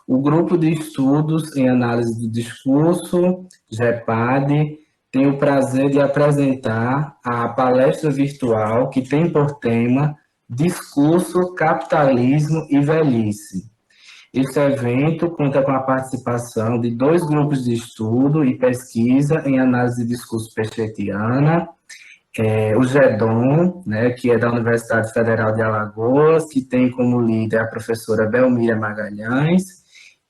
O Grupo de Estudos em Análise do Discurso, GEPAD, tem o prazer de apresentar a palestra virtual que tem por tema Discurso, Capitalismo e Velhice. Este evento conta com a participação de 2 grupos de estudo e pesquisa em análise de discurso pechetiana, o GEDOM, né, que é da Universidade Federal de Alagoas, que tem como líder a professora Belmira Magalhães,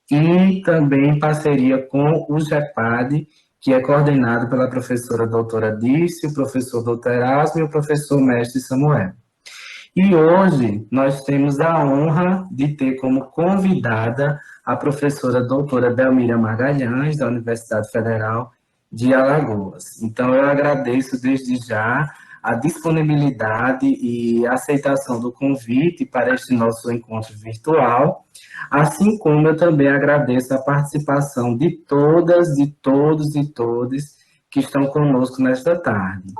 e também em parceria com o GEPAD, que é coordenado pela professora doutora Dirce, o professor doutor Erasmo e o professor mestre Samuel. E hoje nós temos a honra de ter como convidada a professora doutora Belmira Magalhães, da Universidade Federal de Alagoas. Então, eu agradeço desde já a disponibilidade e a aceitação do convite para este nosso encontro virtual, assim como eu também agradeço a participação de todas, de todos e todas que estão conosco nesta tarde.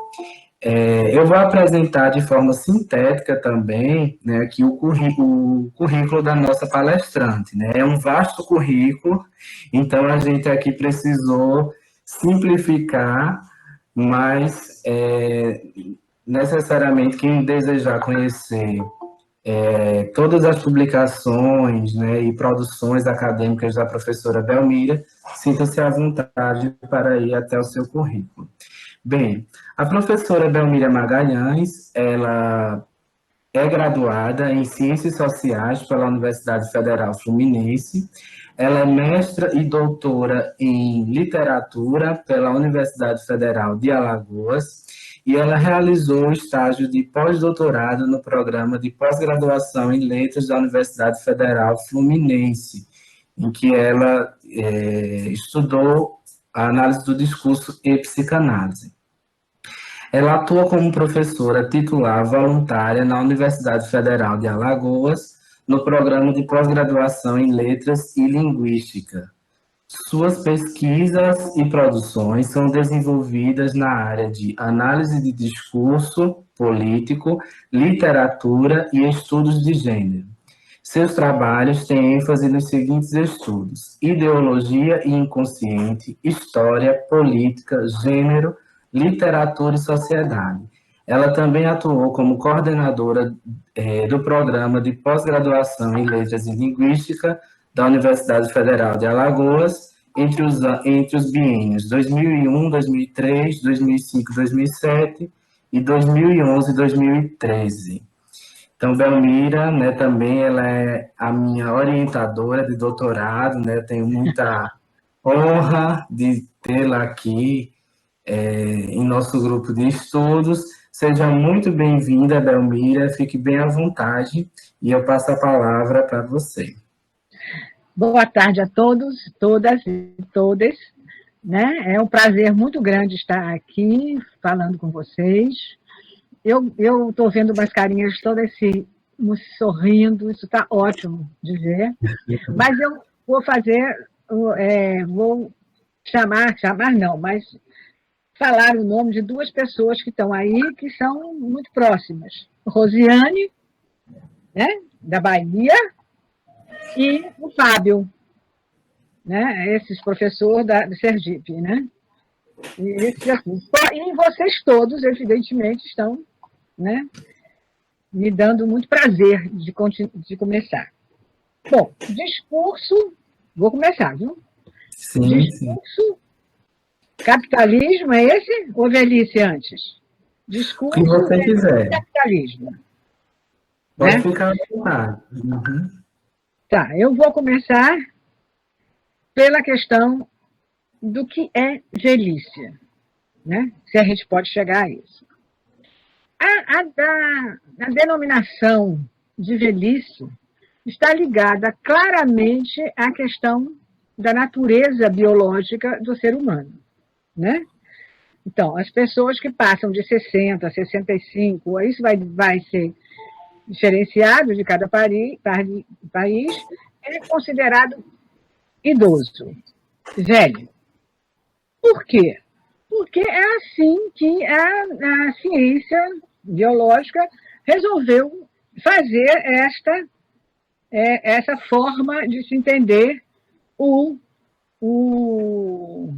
Eu vou apresentar de forma sintética também, né, aqui o currículo da nossa palestrante, né? É um vasto currículo, então a gente aqui precisou simplificar, mas necessariamente quem desejar conhecer todas as publicações, né, e produções acadêmicas da professora Belmira, sinta-se à vontade para ir até o seu currículo. Bem, a professora Belmira Magalhães, ela é graduada em Ciências Sociais pela Universidade Federal Fluminense, ela é mestra e doutora em Literatura pela Universidade Federal de Alagoas, e ela realizou o estágio de pós-doutorado no programa de pós-graduação em Letras da Universidade Federal Fluminense, em que ela estudou a análise do discurso e psicanálise. Ela atua como professora titular voluntária na Universidade Federal de Alagoas, no programa de pós-graduação em Letras e Linguística. Suas pesquisas e produções são desenvolvidas na área de análise de discurso político, literatura e estudos de gênero. Seus trabalhos têm ênfase nos seguintes estudos: ideologia e inconsciente, história, política, gênero, literatura e sociedade. Ela também atuou como coordenadora do programa de pós-graduação em Letras e Linguística da Universidade Federal de Alagoas entre os biênios 2001, 2003, 2005, 2007 e 2011 e 2013. Então, Belmira, né, também ela é a minha orientadora de doutorado, né, eu tenho muita honra de tê-la aqui em nosso grupo de estudos. Seja muito bem-vinda, Belmira, fique bem à vontade e eu passo a palavra para você. Boa tarde a todos, todas e todas, né? É um prazer muito grande estar aqui falando com vocês. Eu estou vendo umas carinhas todas sorrindo, isso está ótimo de ver, mas eu vou vou chamar não, mas falar o nome de 2 pessoas que estão aí, que são muito próximas. Rosiane, né, da Bahia, e o Fábio, né, esses professores de Sergipe, né? E vocês todos, evidentemente, estão, né, me dando muito prazer de começar. Bom, discurso, vou começar, viu? Sim, discurso, sim. Capitalismo é esse ou velhice antes? Discurso, o que você quiser. Capitalismo. Pode, né, ficar à vontade. Uhum. Tá, eu vou começar pela questão do que é velhice, né? Se a gente pode chegar a isso. A denominação de velhice está ligada claramente à questão da natureza biológica do ser humano, né? Então, as pessoas que passam de 60 a 65, isso vai ser diferenciado de cada país, é considerado idoso, velho. Por quê? Porque é assim que a ciência biológica resolveu fazer esta essa forma de se entender o, o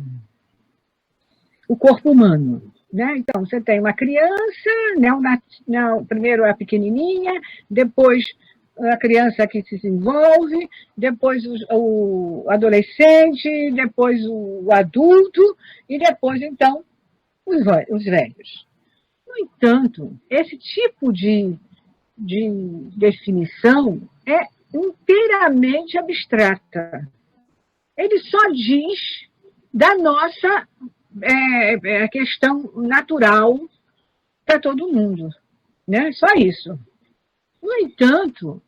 corpo humano. Né? Então, você tem uma criança, primeiro a pequenininha, depois a criança que se desenvolve, depois o adolescente, depois o adulto e depois, então, os velhos. No entanto, esse tipo de definição é inteiramente abstrata. Ele só diz da nossa questão natural para todo mundo, né? Só isso. No entanto,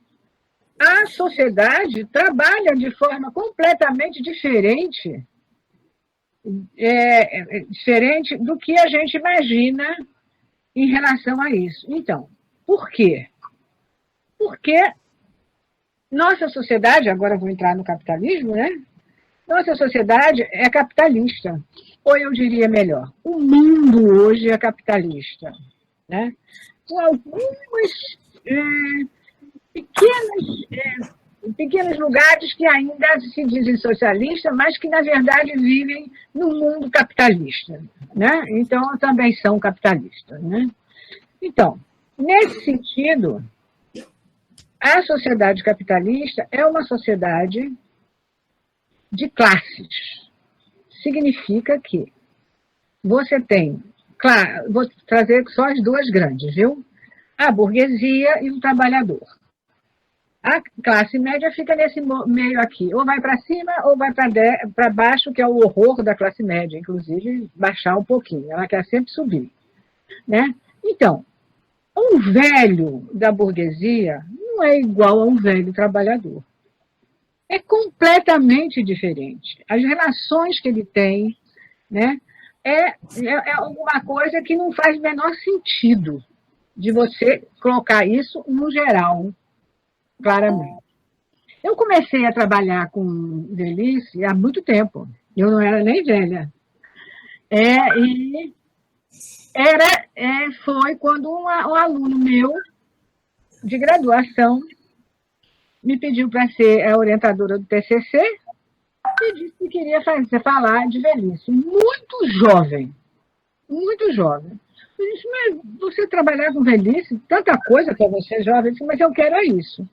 a sociedade trabalha de forma completamente diferente, diferente do que a gente imagina em relação a isso. Então, por quê? Porque nossa sociedade, agora vou entrar no capitalismo, né? Nossa sociedade é capitalista, ou eu diria melhor, o mundo hoje é capitalista, né? Com algumas pequenos lugares que ainda se dizem socialistas, mas que, na verdade, vivem no mundo capitalista, né? Então, também são capitalistas, né? Então, nesse sentido, a sociedade capitalista é uma sociedade de classes. Significa que você tem, claro, vou trazer só as duas grandes, viu? A burguesia e o trabalhador. A classe média fica nesse meio aqui, ou vai para cima ou vai para baixo, que é o horror da classe média, inclusive baixar um pouquinho, ela quer sempre subir, né? Então, um velho da burguesia não é igual a um velho trabalhador. É completamente diferente. As relações que ele tem, né, é alguma coisa que não faz o menor sentido de você colocar isso no geral, claramente. Eu comecei a trabalhar com velhice há muito tempo. Eu não era nem velha. E foi quando um aluno meu, de graduação, me pediu para ser a orientadora do TCC e disse que queria falar de velhice. Muito jovem, muito jovem. Eu disse, mas você trabalhar com velhice, tanta coisa para você jovem, eu disse, mas eu quero isso.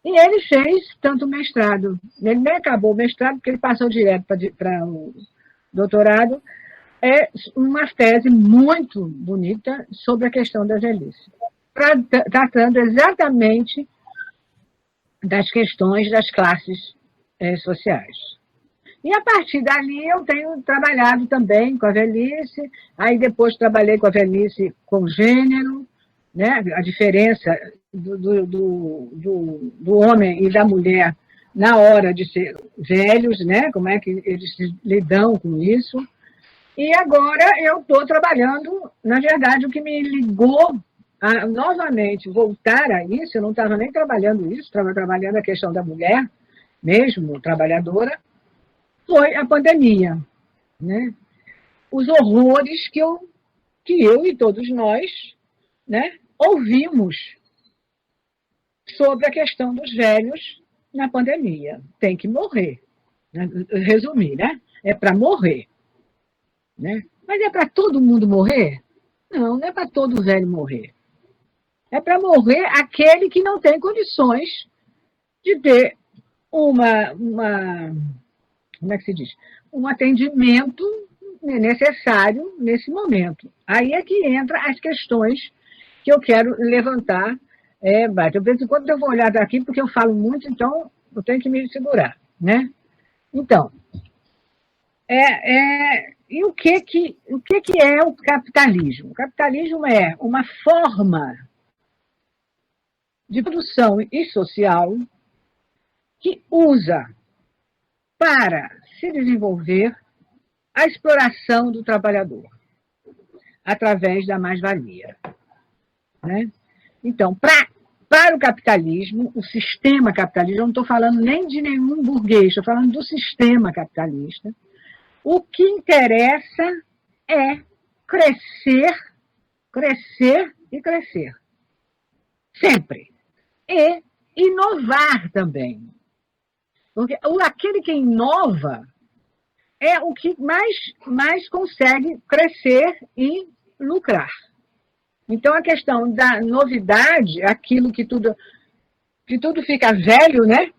E ele fez tanto o mestrado, ele nem acabou o mestrado, porque ele passou direto para o doutorado, uma tese muito bonita sobre a questão da velhice, tratando exatamente das questões das classes sociais. E a partir dali eu tenho trabalhado também com a velhice, aí depois trabalhei com a velhice com gênero, né? A diferença do homem e da mulher na hora de ser velhos, né? Como é que eles lidam com isso. E agora eu estou trabalhando, na verdade, o que me ligou a novamente voltar a isso, eu não estava nem trabalhando isso, estava trabalhando a questão da mulher mesmo, trabalhadora, foi a pandemia, né? Os horrores que eu e todos nós, né, ouvimos sobre a questão dos velhos na pandemia. Tem que morrer. Né? Resumir, né? É para morrer. Né? Mas é para todo mundo morrer? Não, não é para todo velho morrer. É para morrer aquele que não tem condições de ter como é que se diz? Um atendimento necessário nesse momento. Aí é que entra as questões que eu quero levantar. De vez em quando eu vou olhar daqui, porque eu falo muito, então eu tenho que me segurar. Né? Então, e o que é o capitalismo? O capitalismo é uma forma de produção e social que usa para se desenvolver a exploração do trabalhador através da mais-valia. Né? Então, para o capitalismo, o sistema capitalista, eu não estou falando nem de nenhum burguês, estou falando do sistema capitalista, o que interessa é crescer, crescer e crescer. Sempre. E inovar também. Porque aquele que inova é o que mais consegue crescer e lucrar. Então, a questão da novidade, aquilo que tudo fica velho, né?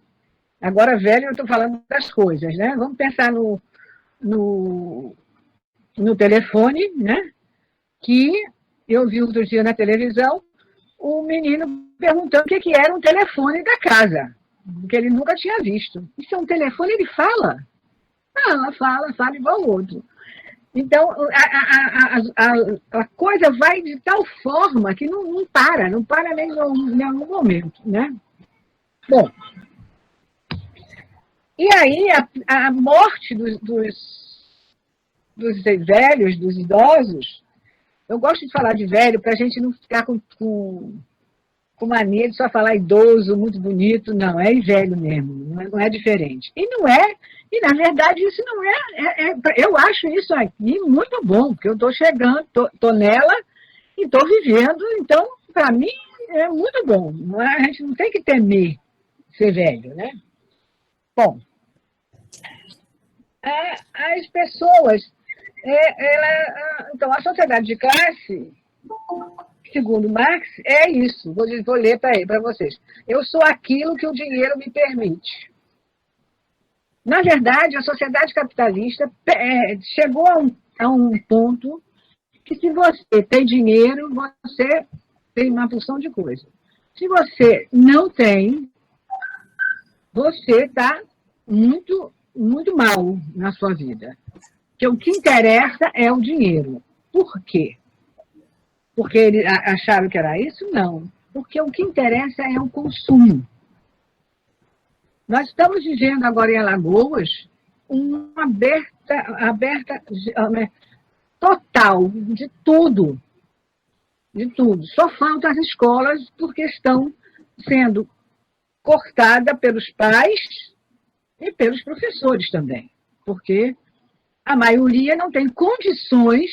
Agora, velho, eu estou falando das coisas, né? Vamos pensar no telefone, né? Que eu vi outro dia na televisão o menino perguntando o que era um telefone da casa, que ele nunca tinha visto. Isso é um telefone, ele fala? Fala igual o outro. Então, a coisa vai de tal forma que não para nem em nenhum momento, né? Bom, e aí a morte dos velhos, dos idosos, eu gosto de falar de velho para a gente não ficar com mania de só falar idoso, muito bonito, não, é velho mesmo, não é diferente. E não é, e na verdade isso não eu acho isso aqui muito bom, porque eu estou chegando, estou nela e estou vivendo, então, para mim, é muito bom. A gente não tem que temer ser velho, né? Bom, as pessoas, então, a sociedade de classe, segundo Marx, é isso. Vou ler para vocês. Eu sou aquilo que o dinheiro me permite. Na verdade, a sociedade capitalista chegou a um ponto que, se você tem dinheiro, você tem uma porção de coisa. Se você não tem, você está muito, muito mal na sua vida. Porque o que interessa é o dinheiro. Por quê? Porque eles acharam que era isso? Não. Porque o que interessa é o consumo. Nós estamos vivendo agora em Alagoas uma aberta total de tudo. De tudo. Só faltam as escolas porque estão sendo cortadas pelos pais e pelos professores também. Porque a maioria não tem condições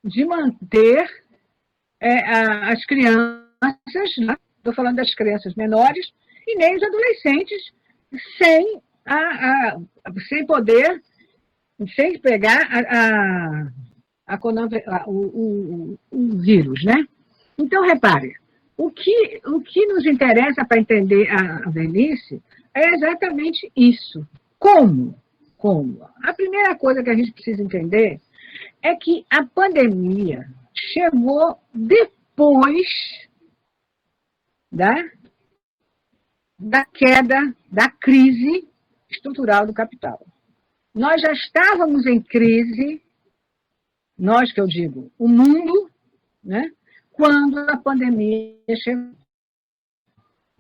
de manter as crianças, estou falando das crianças menores, e nem os adolescentes, sem poder, sem pegar o vírus, né? Então, repare, o que nos interessa para entender a velhice é exatamente isso. Como? A primeira coisa que a gente precisa entender é que a pandemia chegou depois da queda, da crise estrutural do capital. Nós já estávamos em crise, nós que eu digo, o mundo, né, quando a pandemia chegou.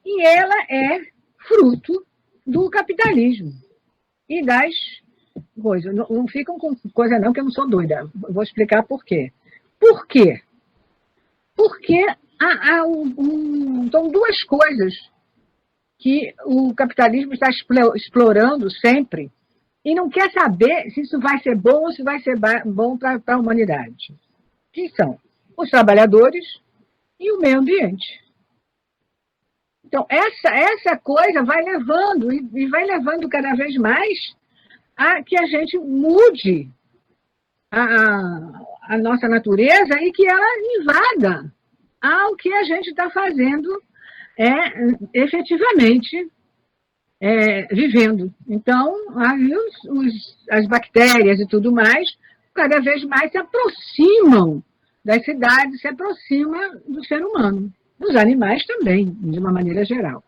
E ela é fruto do capitalismo e das coisas. Não ficam com coisa não, que eu não sou doida. Vou explicar por quê. Por quê? Porque são duas coisas que o capitalismo está explorando sempre e não quer saber se isso vai ser bom ou se vai ser bom para a humanidade. Que são os trabalhadores e o meio ambiente. Então, essa coisa vai levando, e vai levando cada vez mais a que a gente mude a nossa natureza e que ela invada ao que a gente está fazendo efetivamente vivendo. Então, aí as bactérias e tudo mais, cada vez mais se aproximam das cidades, se aproximam do ser humano. Dos animais também, de uma maneira geral.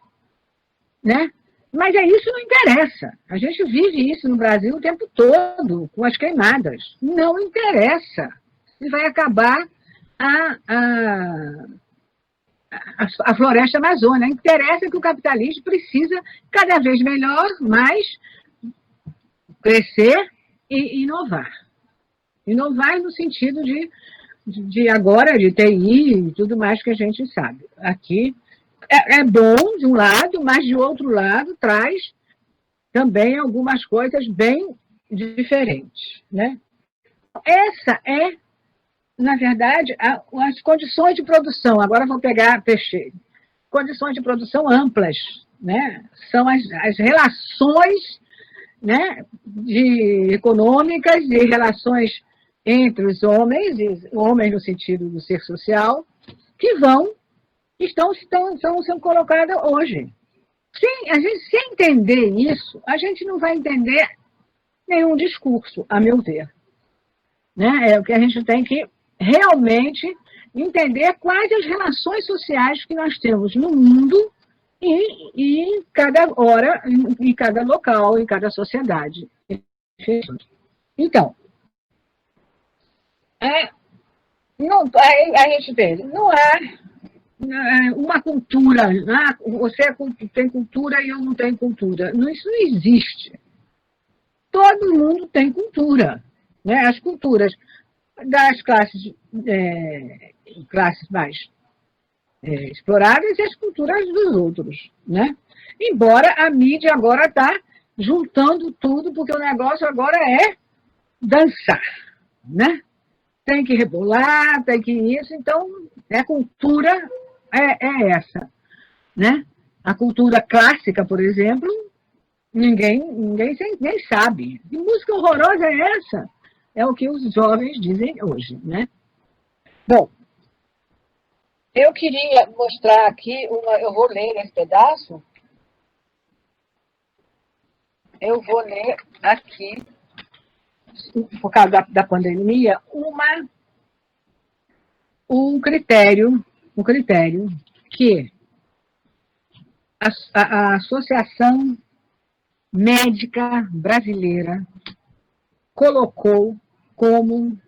Né? Mas isso não interessa. A gente vive isso no Brasil o tempo todo, com as queimadas. Não interessa. E vai acabar a floresta amazônica. Interessa que o capitalismo precisa cada vez melhor, mais crescer e inovar. Inovar no sentido de agora, de TI e tudo mais que a gente sabe. Aqui é bom de um lado, mas de outro lado traz também algumas coisas bem diferentes. Né? Essa é, na verdade, as condições de produção. Agora vou pegar Teixeira. condições de produção amplas, né? São as relações, né, econômicas e relações entre os homens, e homens no sentido do ser social, que estão sendo colocadas hoje. Sem entender isso, a gente não vai entender nenhum discurso, a meu ver. Né? É o que a gente tem que realmente entender quais as relações sociais que nós temos no mundo e em cada hora, em cada local, em cada sociedade. Então, a gente vê, não é uma cultura, você tem cultura e eu não tenho cultura. Isso não existe. Todo mundo tem cultura. Né? As culturas das classes mais exploradas e as culturas dos outros. Né? Embora a mídia agora está juntando tudo, porque o negócio agora é dançar. Né? Tem que rebolar, tem que isso. Então, a cultura é essa. Né? A cultura clássica, por exemplo, ninguém nem sabe. Que música horrorosa é essa? É o que os jovens dizem hoje, né? Bom, eu queria mostrar aqui, eu vou ler esse pedaço. Eu vou ler aqui, por causa da pandemia, um critério que a Associação Médica Brasileira colocou como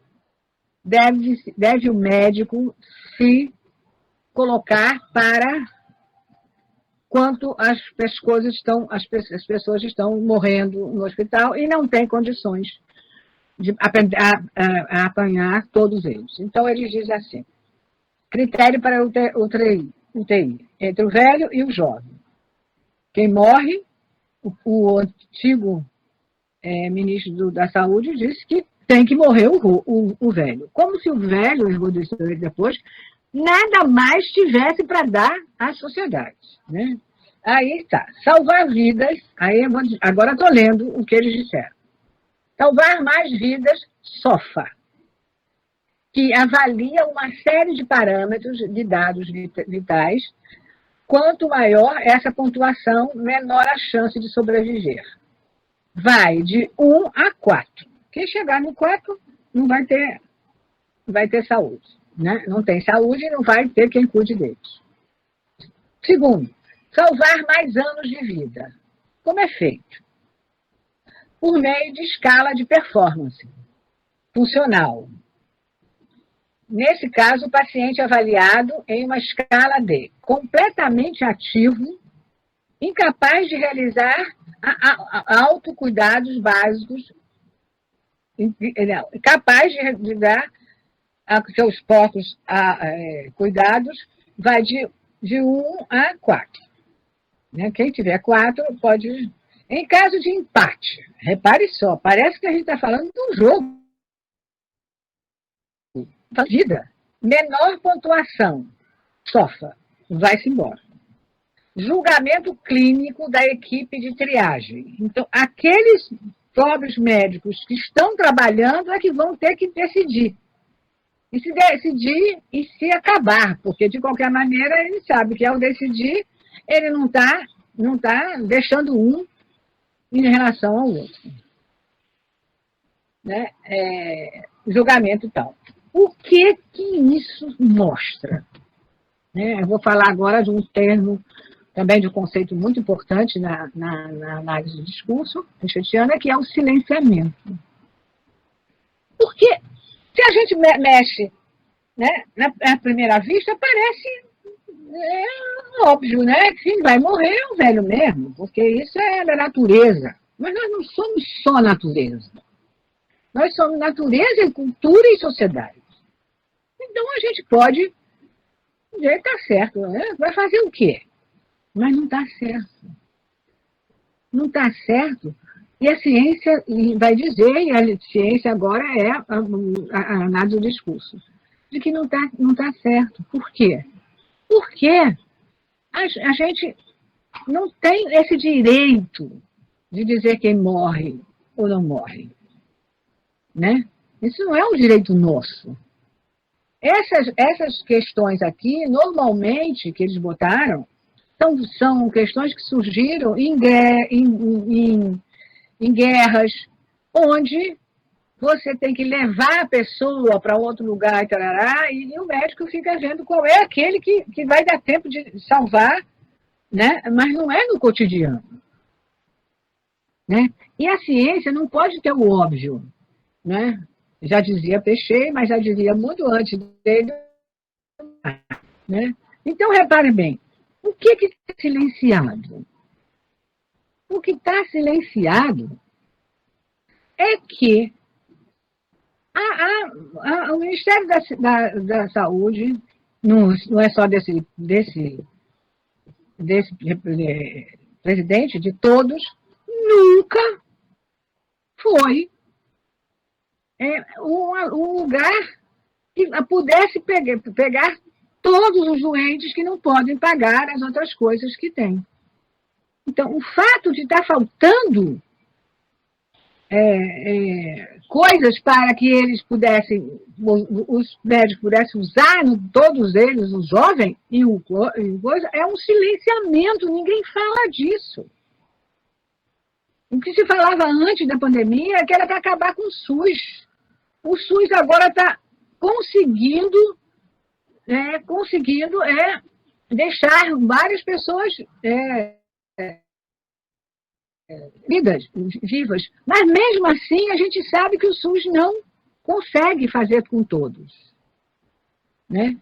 deve o médico se colocar para quanto as pessoas estão morrendo no hospital e não têm condições de apanhar todos eles. Então, eles dizem assim, critério para UTI, entre o velho e o jovem. Quem morre, o antigo ministro da Saúde disse que tem que morrer o velho. Como se o velho, eu vou dizer depois, nada mais tivesse para dar à sociedade. Né? Aí está, salvar vidas, agora estou lendo o que eles disseram. Salvar mais vidas, SOFA, que avalia uma série de parâmetros de dados vitais. Quanto maior essa pontuação, menor a chance de sobreviver. Vai de 1 a 4. Quem chegar no 4 não vai ter saúde. Né? Não tem saúde e não vai ter quem cuide deles. Segundo, salvar mais anos de vida. Como é feito? Por meio de escala de performance funcional. Nesse caso, o paciente é avaliado em uma escala de completamente ativo, incapaz de realizar autocuidados básicos, capaz de dar seus poucos cuidados, vai de 1 a 4. Né? Quem tiver 4 pode... Em caso de empate, repare só, parece que a gente está falando de um jogo. Vida. Menor pontuação, SOFA, vai-se embora. Julgamento clínico da equipe de triagem. Então, aqueles pobres médicos que estão trabalhando é que vão ter que decidir. E se decidir e se acabar, porque, de qualquer maneira, ele sabe que, ao decidir, ele não tá deixando um em relação ao outro. Né? Julgamento e tal. O que isso mostra? Né? Eu vou falar agora de um termo, também de um conceito muito importante na análise do discurso reichetiana, que é o silenciamento. Porque se a gente mexe, né, na primeira vista, parece óbvio, né? Quem vai morrer é o velho mesmo, porque isso é da natureza. Mas nós não somos só natureza. Nós somos natureza, cultura e sociedade. Então a gente pode dizer, está certo, né? Vai fazer o quê? Mas não está certo. Não está certo. E a ciência vai dizer, e a ciência agora é a análise do discurso, de que não tá certo. Por quê? Porque A gente não tem esse direito de dizer quem morre ou não morre, né? Isso não é um direito nosso. Essas questões aqui, normalmente, que eles botaram, são questões que surgiram em guerras, onde você tem que levar a pessoa para outro lugar e tarará, e o médico fica vendo qual é aquele que vai dar tempo de salvar, né? Mas não é no cotidiano, né? E a ciência não pode ter o óbvio, né? Já dizia Peixei, mas já dizia muito antes dele, né? Então, repare bem, o que está silenciado? O que está silenciado é que o Ministério da Saúde, não é só desse presidente, de todos, nunca foi um lugar que pudesse pegar todos os doentes que não podem pagar as outras coisas que têm. Então, o fato de estar faltando coisas para que eles pudessem, os médicos pudessem usar, todos eles, o jovem e o coisa, é um silenciamento, ninguém fala disso. O que se falava antes da pandemia é que era para acabar com o SUS. O SUS agora está conseguindo deixar várias pessoas vivas. Mas, mesmo assim, a gente sabe que o SUS não consegue fazer com todos, né?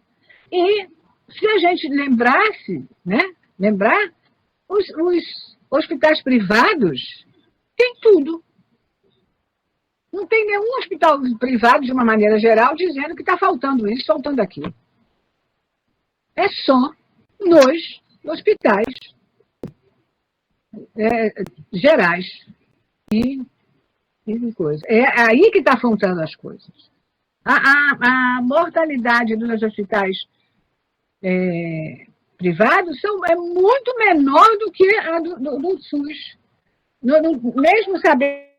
E se a gente lembrar, os hospitais privados têm tudo. Não tem nenhum hospital privado, de uma maneira geral, dizendo que está faltando isso, faltando aquilo. É só nos hospitais gerais e coisa. É aí que está faltando as coisas. A mortalidade dos hospitais privados é muito menor do que a do SUS. Mesmo sabendo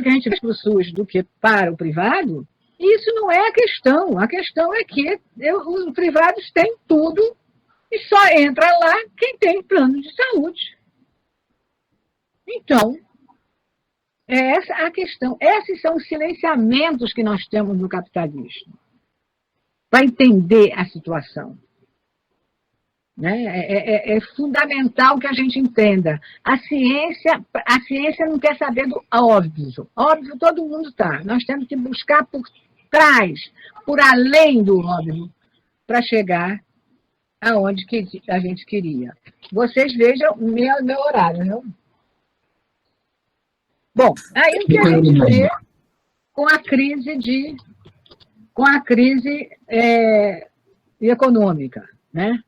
que a gente vai para o SUS do que para o privado, isso não é a questão. A questão é que os privados têm tudo e só entra lá quem tem plano de saúde. Então, é essa a questão. Esses são os silenciamentos que nós temos no capitalismo, para entender a situação. Né? É fundamental que a gente entenda. A ciência não quer saber do óbvio. Óbvio, todo mundo está. Nós temos que buscar por trás, por além do óbvio, para chegar aonde que a gente queria. Vocês vejam o meu horário, viu? Bom, aí o que a gente vê com a crise econômica, né?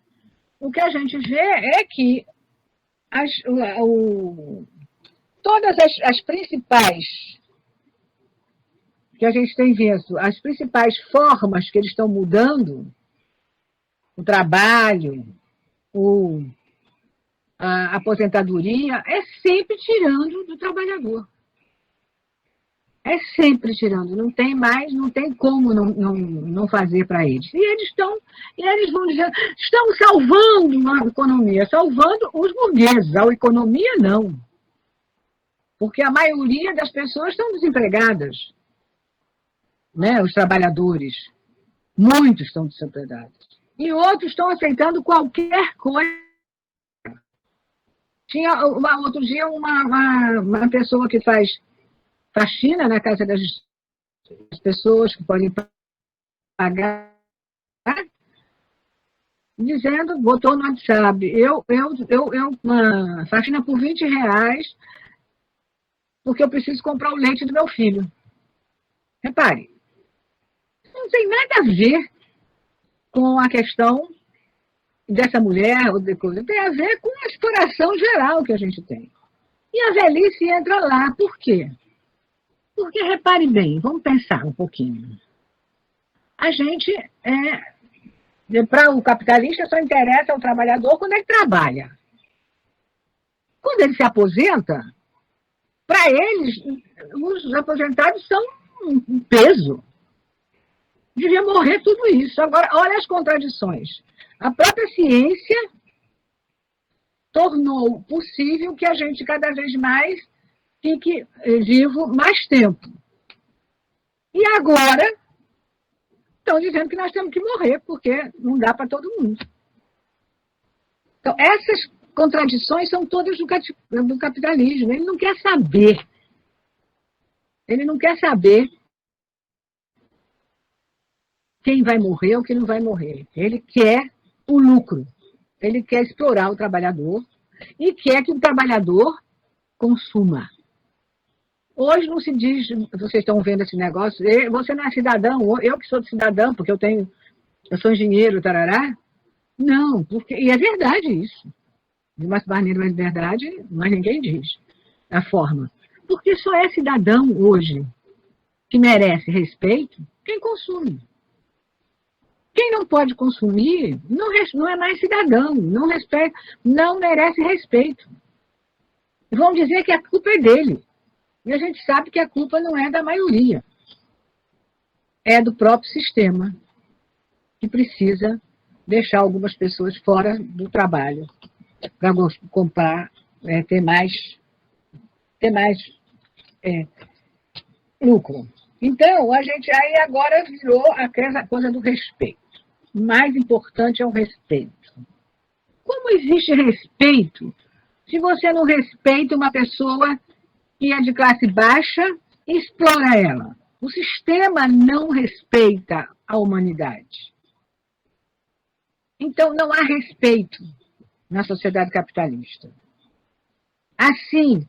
O que a gente vê é que todas as principais, que a gente tem visto, as principais formas que eles estão mudando, o trabalho, a aposentadoria, é sempre tirando do trabalhador. É sempre tirando, não tem como não fazer para eles. E eles vão dizer, estão salvando a economia, salvando os burgueses, a economia não. Porque a maioria das pessoas estão desempregadas, né? Os trabalhadores, muitos estão desempregados. E outros estão aceitando qualquer coisa. Tinha outro dia uma pessoa que faz faxina na casa das pessoas que podem pagar, dizendo, botou no WhatsApp, uma faxina por R$20, porque eu preciso comprar o leite do meu filho. Repare, não tem nada a ver com a questão dessa mulher, ou de coisa, tem a ver com a exploração geral que a gente tem. E a velhice entra lá, por quê? Porque, repare bem, vamos pensar um pouquinho. A gente Para o capitalista só interessa ao trabalhador quando ele trabalha. Quando ele se aposenta, para eles, os aposentados são um peso. Devia morrer tudo isso. Agora, olha as contradições. A própria ciência tornou possível que a gente cada vez mais fique vivo mais tempo. E agora estão dizendo que nós temos que morrer, porque não dá para todo mundo. Então, essas contradições são todas do capitalismo. Ele não quer saber. Ele não quer saber quem vai morrer ou quem não vai morrer. Ele quer o lucro. Ele quer explorar o trabalhador e quer que o trabalhador consuma. Hoje não se diz, vocês estão vendo esse negócio, você não é cidadão, eu que sou cidadão, porque eu sou engenheiro, tarará. Não, e é verdade isso. De uma maneira mais verdade, mas ninguém diz a forma. Porque só é cidadão hoje que merece respeito quem consome. Quem não pode consumir não é mais cidadão, não merece respeito. Vão dizer que a culpa é dele. E a gente sabe que a culpa não é da maioria. É do próprio sistema, que precisa deixar algumas pessoas fora do trabalho para comprar, ter mais lucro. Então, a gente aí agora virou aquela coisa do respeito. O mais importante é o respeito. Como existe respeito se você não respeita uma pessoa que é de classe baixa e explora ela? O sistema não respeita a humanidade. Então, não há respeito na sociedade capitalista. Assim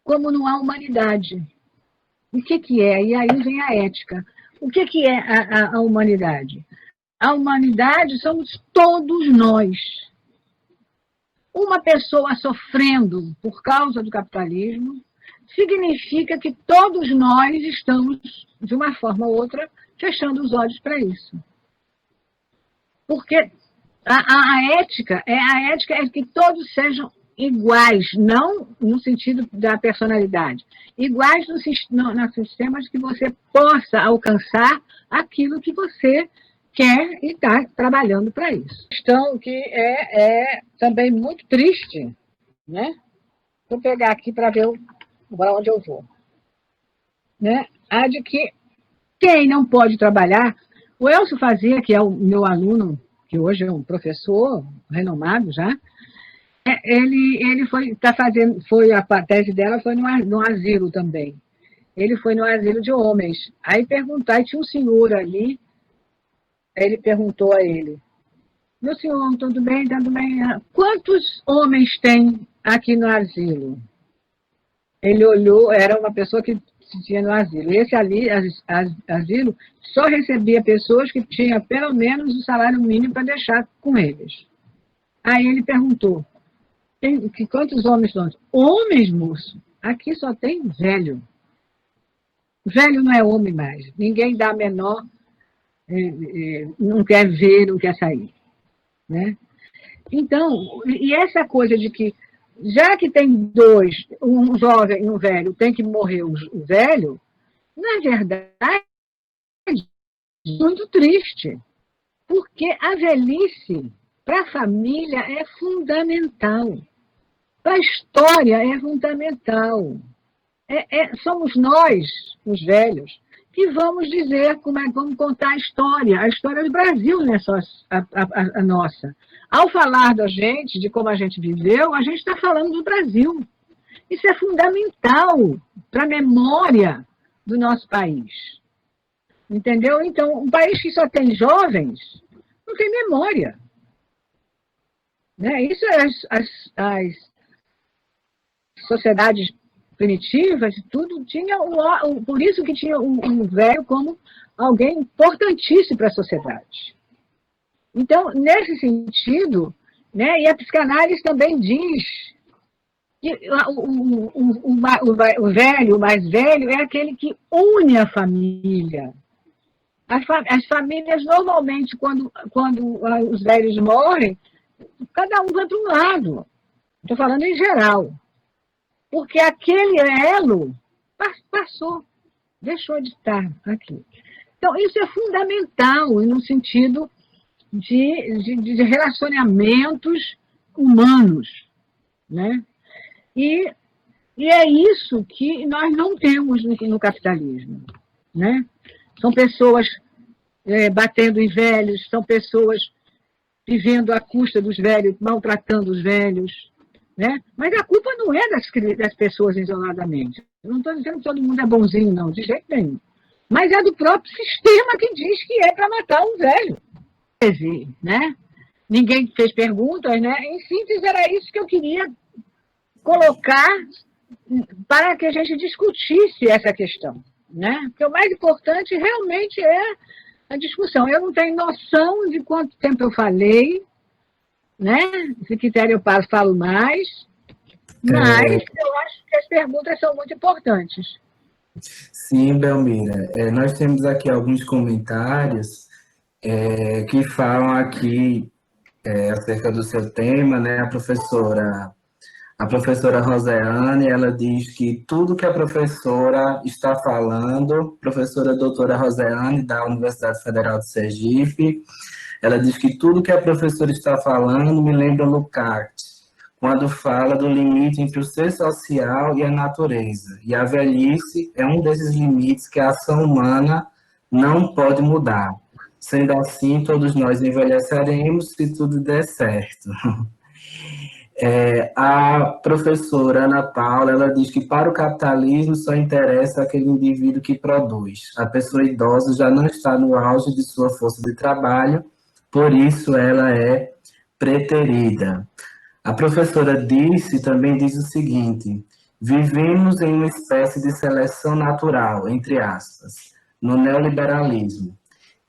como não há humanidade. O que é? E aí vem a ética. O que é a humanidade? A humanidade somos todos nós. Uma pessoa sofrendo por causa do capitalismo significa que todos nós estamos, de uma forma ou outra, fechando os olhos para isso. Porque a ética é que todos sejam iguais, não no sentido da personalidade, iguais nos sistemas que você possa alcançar aquilo que você quer e está trabalhando para isso. Questão que é também muito triste, né? Vou pegar aqui para ver para onde eu vou. Né? A de que quem não pode trabalhar, o Elcio Fazia, que é o meu aluno, que hoje é um professor renomado já, ele a tese dela foi no asilo também. Ele foi no asilo de homens. Aí tinha um senhor ali, ele perguntou a ele, meu senhor, tudo bem? Tudo bem? Quantos homens tem aqui no asilo? Ele olhou, era uma pessoa que tinha no asilo. Esse asilo só recebia pessoas que tinham pelo menos o salário mínimo para deixar com eles. Aí ele perguntou, quantos homens são? Homens, moço? Aqui só tem velho. Velho não é homem mais. Ninguém dá menor, não quer ver, não quer sair. Né? Então, e essa coisa de que, já que tem dois, um jovem e um velho, tem que morrer o velho, na verdade, é muito triste. Porque a velhice, para a família, é fundamental. Para a história, é fundamental. Somos nós, os velhos, que vamos dizer, vamos contar a história do Brasil, não é só a nossa. Ao falar da gente, de como a gente viveu, a gente está falando do Brasil. Isso é fundamental para a memória do nosso país. Entendeu? Então, um país que só tem jovens, não tem memória. Né? Isso as sociedades primitivas, tudo tinha por isso que tinha um velho como alguém importantíssimo para a sociedade. Então, nesse sentido, né, e a psicanálise também diz que o velho, o mais velho, é aquele que une a família. As famílias, normalmente, quando os velhos morrem, cada um vai para um lado. Estou falando em geral. Porque aquele elo passou, deixou de estar aqui. Então, isso é fundamental no sentido de relacionamentos humanos, né? E é isso que nós não temos no capitalismo, né? São pessoas batendo em velhos, são pessoas vivendo à custa dos velhos, maltratando os velhos, né? Mas a culpa não é das pessoas isoladamente. Eu não estou dizendo que todo mundo é bonzinho, não, de jeito nenhum. Mas é do próprio sistema que diz que é para matar um velho. Né? Ninguém fez perguntas, né? Em síntese, era isso que eu queria colocar para que a gente discutisse essa questão, né? Porque o mais importante realmente é a discussão. Eu não tenho noção de quanto tempo eu falei, né? Se quiser eu falo mais, mas eu acho que as perguntas são muito importantes. Sim, Belmira. Nós temos aqui alguns comentários que falam aqui acerca do seu tema, né? A professora Roseane, ela diz que tudo que a professora está falando, professora doutora Roseane, da Universidade Federal de Sergipe, ela diz que tudo que a professora está falando me lembra Lukács, quando fala do limite entre o ser social e a natureza. E a velhice é um desses limites que a ação humana não pode mudar. Sendo assim, todos nós envelheceremos se tudo der certo. A professora Ana Paula, ela diz que para o capitalismo só interessa aquele indivíduo que produz. A pessoa idosa já não está no auge de sua força de trabalho, por isso ela é preterida. A professora também diz o seguinte: vivemos em uma espécie de seleção natural, entre aspas, no neoliberalismo.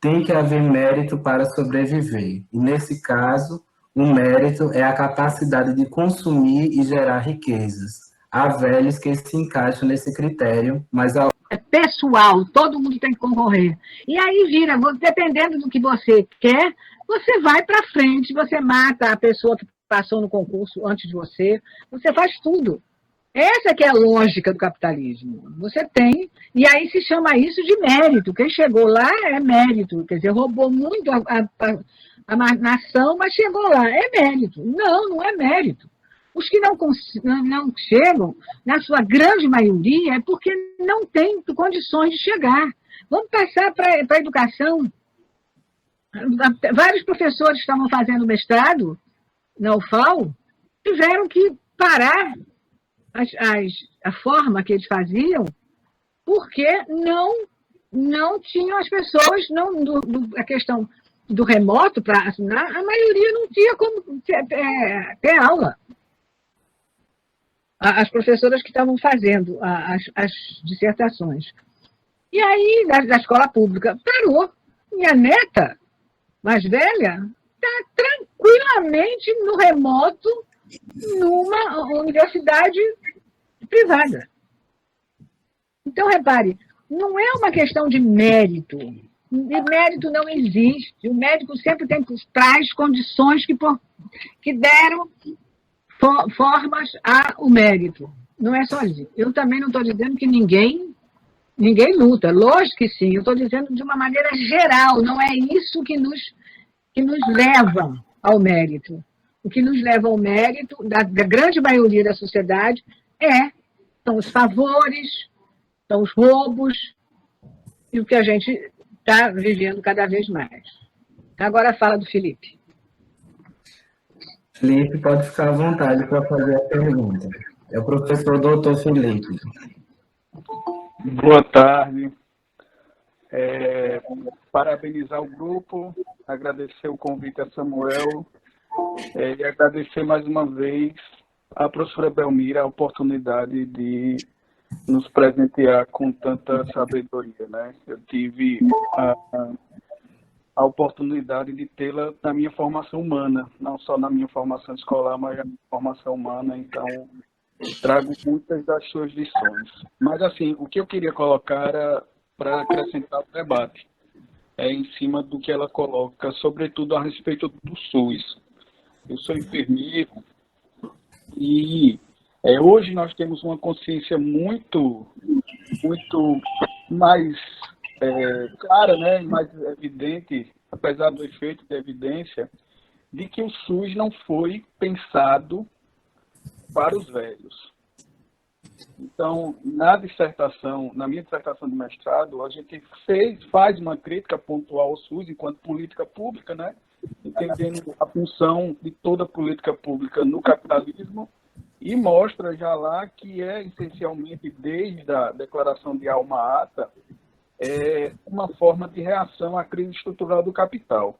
Tem que haver mérito para sobreviver. E, nesse caso, o mérito é a capacidade de consumir e gerar riquezas. Há velhos que se encaixam nesse critério, mas é pessoal, todo mundo tem que concorrer. E aí vira, dependendo do que você quer, você vai para frente, você mata a pessoa que passou no concurso antes de você faz tudo. Essa que é a lógica do capitalismo. Você tem, e aí se chama isso de mérito. Quem chegou lá é mérito. Quer dizer, roubou muito a nação, mas chegou lá. É mérito. Não é mérito. Os que não chegam, na sua grande maioria, é porque não têm condições de chegar. Vamos passar para a educação. Vários professores que estavam fazendo mestrado na UFAL tiveram que parar a forma que eles faziam, porque não tinham as pessoas, a questão do remoto para assinar, a maioria não tinha como ter aula. As professoras que estavam fazendo as dissertações. E aí, da escola pública, parou. Minha neta, mais velha, está tranquilamente no remoto, numa universidade privada. Então, repare, não é uma questão de mérito. E mérito não existe. O médico sempre traz condições que deram formas ao mérito. Não é só isso. Eu também não estou dizendo que ninguém luta. Lógico que sim. Eu estou dizendo de uma maneira geral. Não é isso que nos leva ao mérito. O que nos leva ao mérito, da grande maioria da sociedade, são os favores, são os roubos, e o que a gente está vivendo cada vez mais. Agora fala do Felipe. Felipe, pode ficar à vontade para fazer a pergunta. É o professor doutor Felipe. Boa tarde. Parabenizar o grupo, agradecer o convite a Samuel e agradecer mais uma vez à professora Belmira a oportunidade de nos presentear com tanta sabedoria, né? Eu tive a oportunidade de tê-la na minha formação humana, não só na minha formação escolar, mas na minha formação humana, então trago muitas das suas lições. Mas, assim, o que eu queria colocar era para acrescentar o debate. em cima do que ela coloca, sobretudo a respeito do SUS. Eu sou enfermeiro e hoje nós temos uma consciência muito mais clara, né, mais evidente, apesar do efeito de evidência, de que o SUS não foi pensado para os velhos. Então, na minha dissertação de mestrado, a gente faz uma crítica pontual ao SUS enquanto política pública, né, entendendo a função de toda política pública no capitalismo, e mostra já lá que essencialmente, desde a declaração de Alma Ata, uma forma de reação à crise estrutural do capital.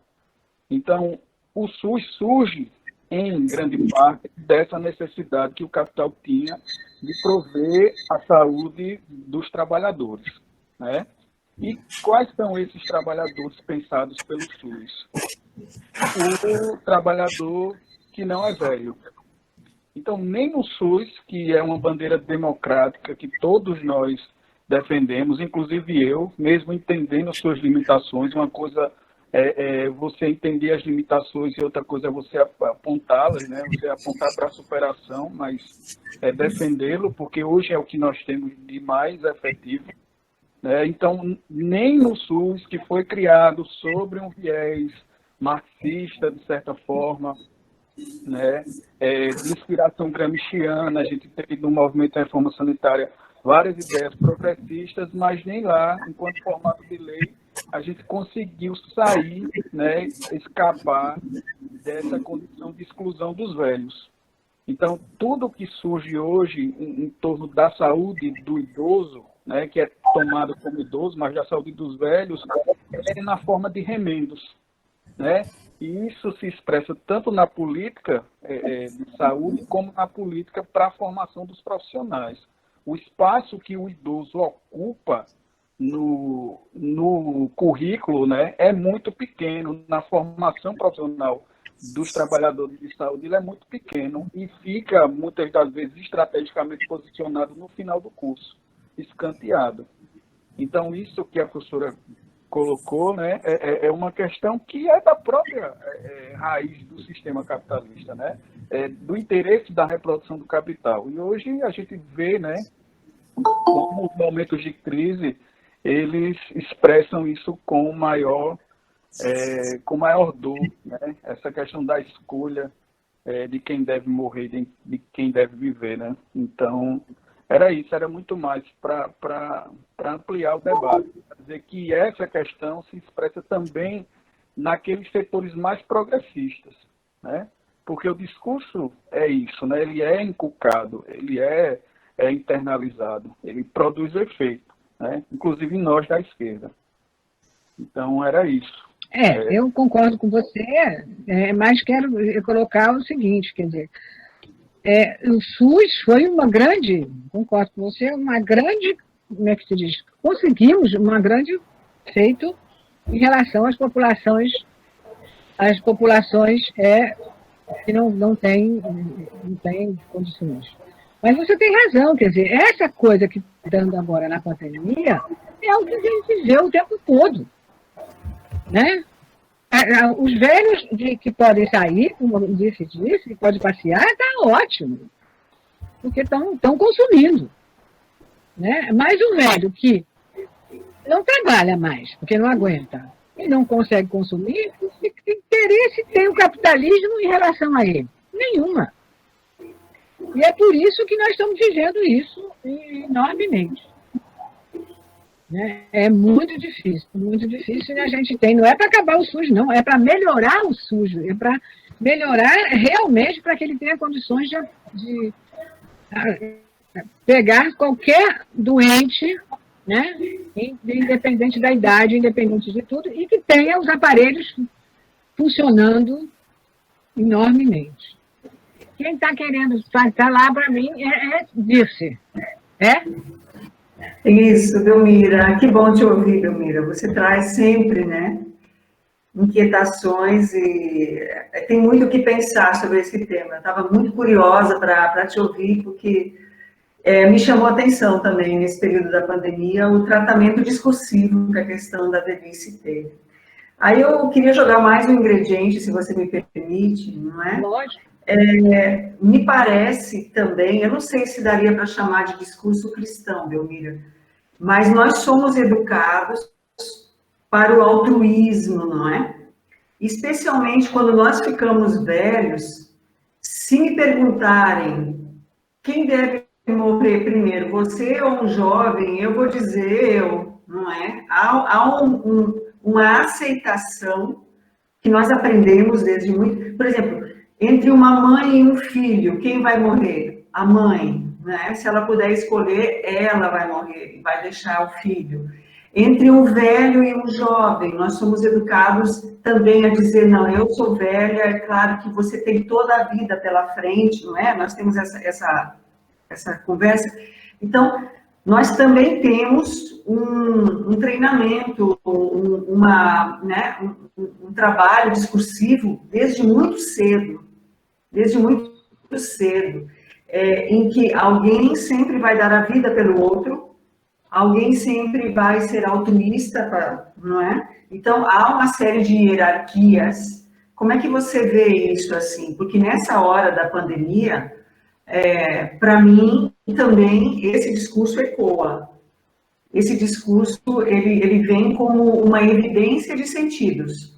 Então, o SUS surge, em grande parte, dessa necessidade que o capital tinha de prover a saúde dos trabalhadores, né? E quais são esses trabalhadores pensados pelo SUS? O trabalhador que não é velho. Então, nem no SUS, que é uma bandeira democrática que todos nós defendemos, inclusive eu, mesmo entendendo suas limitações, uma coisa você entender as limitações e outra coisa é você apontá-las, né? Você apontar para a superação, mas defendê-lo, porque hoje é o que nós temos de mais efetivo. Né? Então, nem no SUS, que foi criado sobre um viés marxista, de certa forma, né, de inspiração gramsciana, a gente teve no movimento da reforma sanitária várias ideias progressistas, mas nem lá, enquanto formato de lei, a gente conseguiu sair, né, escapar dessa condição de exclusão dos velhos. Então, tudo que surge hoje em torno da saúde do idoso, né, que é tomado como idoso, mas da saúde dos velhos, é na forma de remendos, né? E isso se expressa tanto na política de saúde como na política para a formação dos profissionais. O espaço que o idoso ocupa no currículo, né, é muito pequeno. Na formação profissional dos trabalhadores de saúde, ele é muito pequeno e fica, muitas das vezes, estrategicamente posicionado no final do curso, escanteado. Então, isso que a professora colocou, né, é uma questão que é da própria raiz do sistema capitalista, né, do interesse da reprodução do capital. E hoje a gente vê, né, como os momentos de crise, eles expressam isso com maior dor, né, essa questão da escolha de quem deve morrer, de quem deve viver, né. Então, era isso, era muito mais para ampliar o debate. Quer dizer que essa questão se expressa também naqueles setores mais progressistas, né? Porque o discurso é isso, né? Ele é inculcado, ele é internalizado, ele produz efeito, né? Inclusive em nós da esquerda. Então, era isso. Eu concordo com você, mas quero colocar o seguinte, quer dizer, o SUS foi concordo com você, uma grande, como é que se diz? Conseguimos um grande feito em relação às populações que não têm condições. Mas você tem razão, quer dizer, essa coisa que está dando agora na pandemia é o que a gente vê o tempo todo, né? Os velhos que podem sair, como disse, que podem passear, está ótimo, porque estão consumindo. Né? Mas o velho que não trabalha mais, porque não aguenta, e não consegue consumir, que interesse tem o capitalismo em relação a ele? Nenhuma. E é por isso que nós estamos vivendo isso enormemente. Né? É muito difícil e a gente tem, não é para acabar o SUS, não, é para melhorar o SUS, é para melhorar realmente para que ele tenha condições de pegar qualquer doente, né, independente da idade, independente de tudo, e que tenha os aparelhos funcionando enormemente. Quem está querendo estar lá para mim Dirce. Isso, Belmira. Que bom te ouvir, Belmira. Você traz sempre, né, inquietações e tem muito o que pensar sobre esse tema. Eu estava muito curiosa para te ouvir, porque me chamou a atenção também, nesse período da pandemia, o tratamento discursivo que a questão da velhice teve. Aí eu queria jogar mais um ingrediente, se você me permite, não é? Lógico. Me parece também, eu não sei se daria para chamar de discurso cristão, Belmira, mas nós somos educados para o altruísmo, não é? Especialmente quando nós ficamos velhos, se me perguntarem quem deve morrer primeiro, você ou um jovem, eu vou dizer eu, não é? Há uma aceitação que nós aprendemos desde muito... Por exemplo, entre uma mãe e um filho, quem vai morrer? A mãe, né? Se ela puder escolher, ela vai morrer e vai deixar o filho. Entre um velho e um jovem, nós somos educados também a dizer, não, eu sou velha, é claro que você tem toda a vida pela frente, não é? Nós temos essa conversa. Então, nós também temos um treinamento, um trabalho discursivo desde muito cedo, em que alguém sempre vai dar a vida pelo outro, alguém sempre vai ser altruísta, não é? Então, há uma série de hierarquias. Como é que você vê isso assim? Porque nessa hora da pandemia, para mim, também, esse discurso ecoa. Esse discurso, ele vem como uma evidência de sentidos,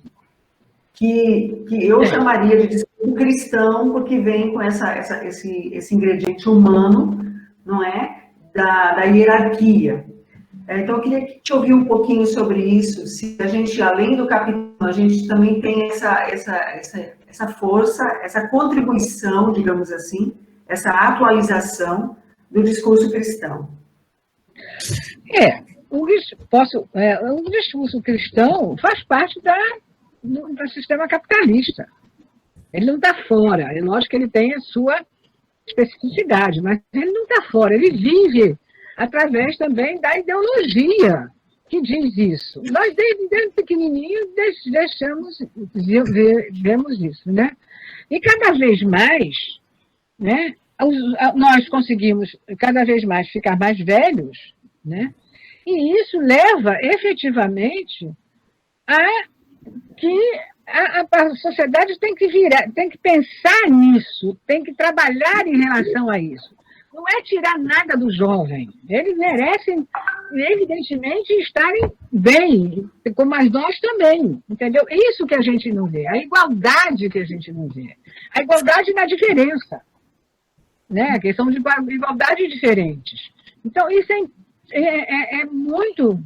que eu chamaria de discurso cristão, porque vem com esse ingrediente humano, não é? Da hierarquia. Então, eu queria te ouvir um pouquinho sobre isso, se a gente, além do capítulo, a gente também tem essa força, essa contribuição, digamos assim, essa atualização do discurso cristão. O discurso cristão faz parte do sistema capitalista. Ele não está fora. É lógico que ele tem a sua especificidade, mas ele não está fora. Ele vive através também da ideologia que diz isso. Nós, desde pequenininho, vemos isso, né? E cada vez mais, né, nós conseguimos cada vez mais ficar mais velhos, né? E isso leva efetivamente a que a sociedade tem que pensar nisso, tem que trabalhar em relação a isso. Não é tirar nada do jovem. Eles merecem, evidentemente, estarem bem, como nós também, entendeu? Isso que a gente não vê, a igualdade que a gente não vê. A igualdade na diferença, né? Que são de igualdades diferentes. Então, isso é muito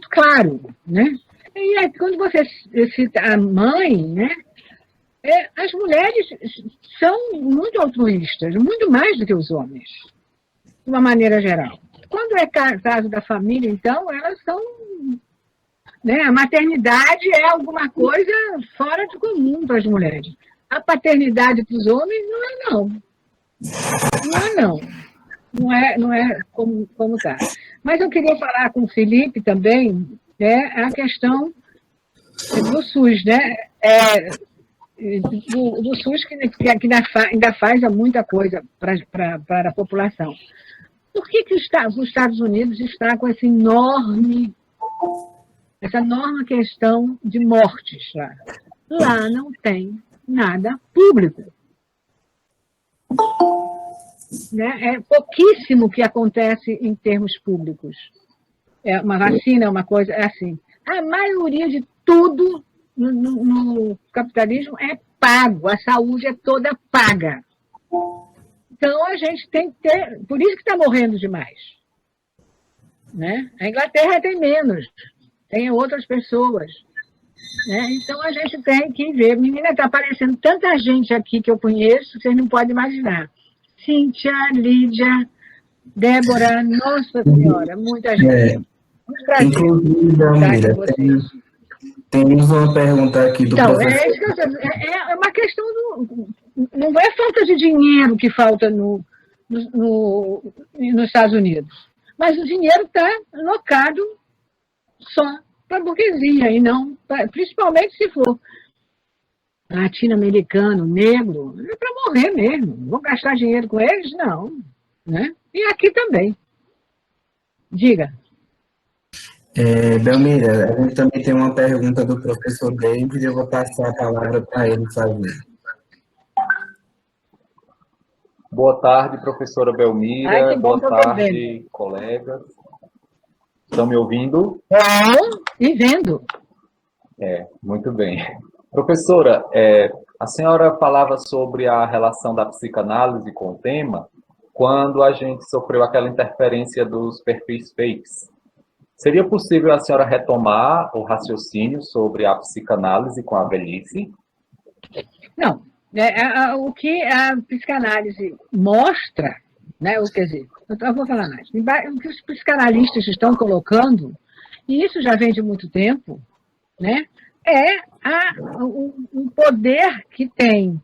claro, né? E aí, quando você cita a mãe, né? As mulheres são muito altruístas, muito mais do que os homens, de uma maneira geral. Quando é caso da família, então, elas são... Né, a maternidade é alguma coisa fora do comum para as mulheres. A paternidade para os homens não é, não. Não é, não. Não é como está. Mas eu queria falar com o Felipe também, a questão do SUS, né? Do SUS que ainda faz muita coisa para a população. Por que os Estados Unidos está com essa enorme questão de mortes lá? Lá não tem nada público. Né? É pouquíssimo que acontece em termos públicos. Uma vacina é uma coisa, assim. A maioria de tudo no capitalismo é pago, a saúde é toda paga. Então, a gente tem que ter... Por isso que está morrendo demais. Né? A Inglaterra tem menos, tem outras pessoas. Né? Então, a gente tem que ver. Menina, está aparecendo tanta gente aqui que eu conheço, que vocês não podem imaginar. Cíntia, Lídia, Débora, Nossa Senhora, muita gente. Muito prazer. Inclusive, Belmira, temos uma pergunta aqui do professor. É uma questão não é falta de dinheiro que falta nos Estados Unidos, mas o dinheiro está alocado só para a burguesia, e não, principalmente se for latino-americano, negro, é para morrer mesmo. Vão gastar dinheiro com eles? Não. Né? E aqui também. Diga. Belmira, a gente também tem uma pergunta do professor David, eu vou passar a palavra para ele fazer. Boa tarde, professora Ai, Belmira. que bom Boa que eu estou vendo. tarde, colegas. Estão me ouvindo? Bom, e vendo. Muito bem. Professora, a senhora falava sobre a relação da psicanálise com o tema quando a gente sofreu aquela interferência dos perfis fakes. Seria possível a senhora retomar o raciocínio sobre a psicanálise com a velhice? Não, o que a psicanálise mostra, né, quer dizer, eu vou falar mais, o que os psicanalistas estão colocando, e isso já vem de muito tempo, né, é o poder que tem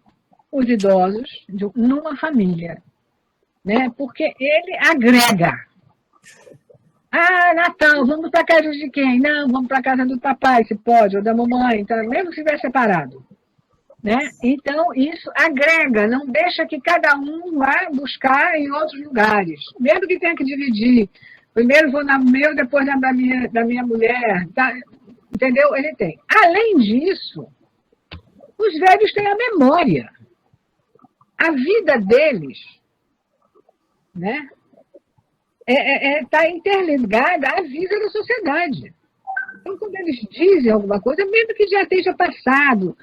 os idosos numa família, né, porque ele agrega. Ah, Natal, vamos para a casa de quem? Não, vamos para a casa do papai, se pode, ou da mamãe, então, mesmo se estiver separado. Né? Então, isso agrega, não deixa que cada um vá buscar em outros lugares. Mesmo que tenha que dividir. Primeiro vou na meu, depois na da minha mulher. Tá? Entendeu? Ele tem. Além disso, os velhos têm a memória. A vida deles, né, está interligada à vida da sociedade. Então, quando eles dizem alguma coisa, mesmo que já esteja passado,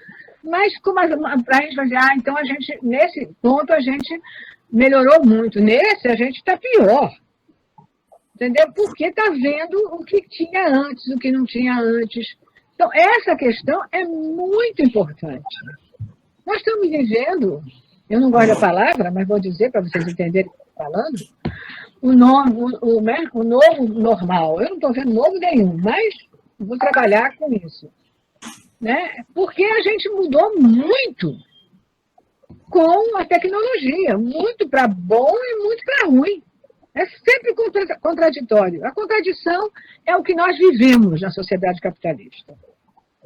mas como a gente vai dizer, então nesse ponto a gente melhorou muito, nesse a gente está pior. Entendeu? Porque está vendo o que tinha antes, o que não tinha antes. Então, essa questão é muito importante. Nós estamos vivendo, eu não gosto da palavra, mas vou dizer para vocês entenderem o que eu estou falando, o novo normal. Eu não estou vendo novo nenhum, mas vou trabalhar com isso. Né? Porque a gente mudou muito com a tecnologia, muito para bom e muito para ruim. É sempre contraditório. A contradição é o que nós vivemos na sociedade capitalista.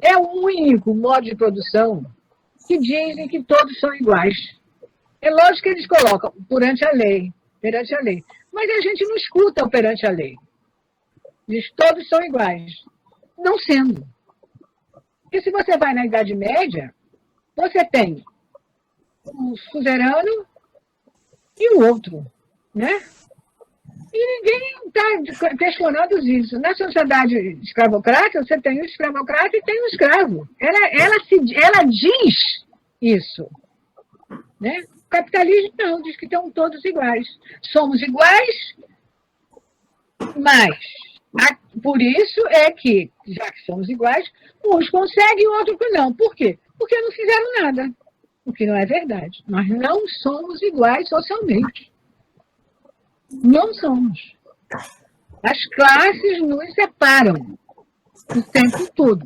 É o único modo de produção que dizem que todos são iguais. É lógico que eles colocam perante a lei, mas a gente não escuta o perante a lei. Diz todos são iguais. Não sendo. Porque se você vai na Idade Média, você tem o suzerano e o outro, né? E ninguém está questionando isso. Na sociedade escravocrata, você tem o escravocrata e tem o escravo. Ela diz isso. Né? O capitalismo não, diz que estão todos iguais. Somos iguais, mas por isso é que, já que somos iguais, uns conseguem e outros não. Por quê? Porque não fizeram nada. O que não é verdade. Nós não somos iguais socialmente. Não somos. As classes nos separam o tempo todo.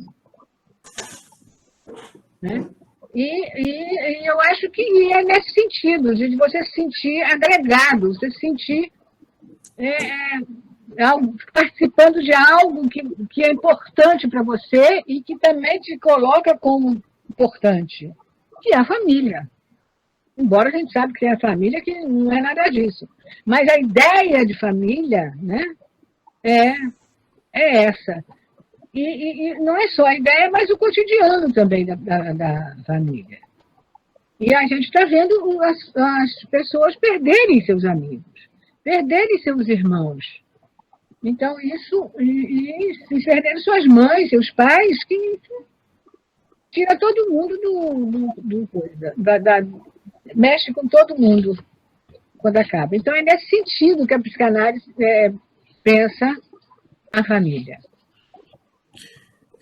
Né? E eu acho que é nesse sentido, de você se sentir agregado, você se sentir participando de algo que é importante para você e que também te coloca como importante, que é a família. Embora a gente sabe que tem a família que não é nada disso. Mas a ideia de família, né, é essa. E não é só a ideia, mas o cotidiano também da família. E a gente está vendo as pessoas perderem seus amigos, perderem seus irmãos. Então, isso, e perderem suas mães, seus pais, que tira todo mundo do coisa, mexe com todo mundo quando acaba. Então, é nesse sentido que a psicanálise pensa a família.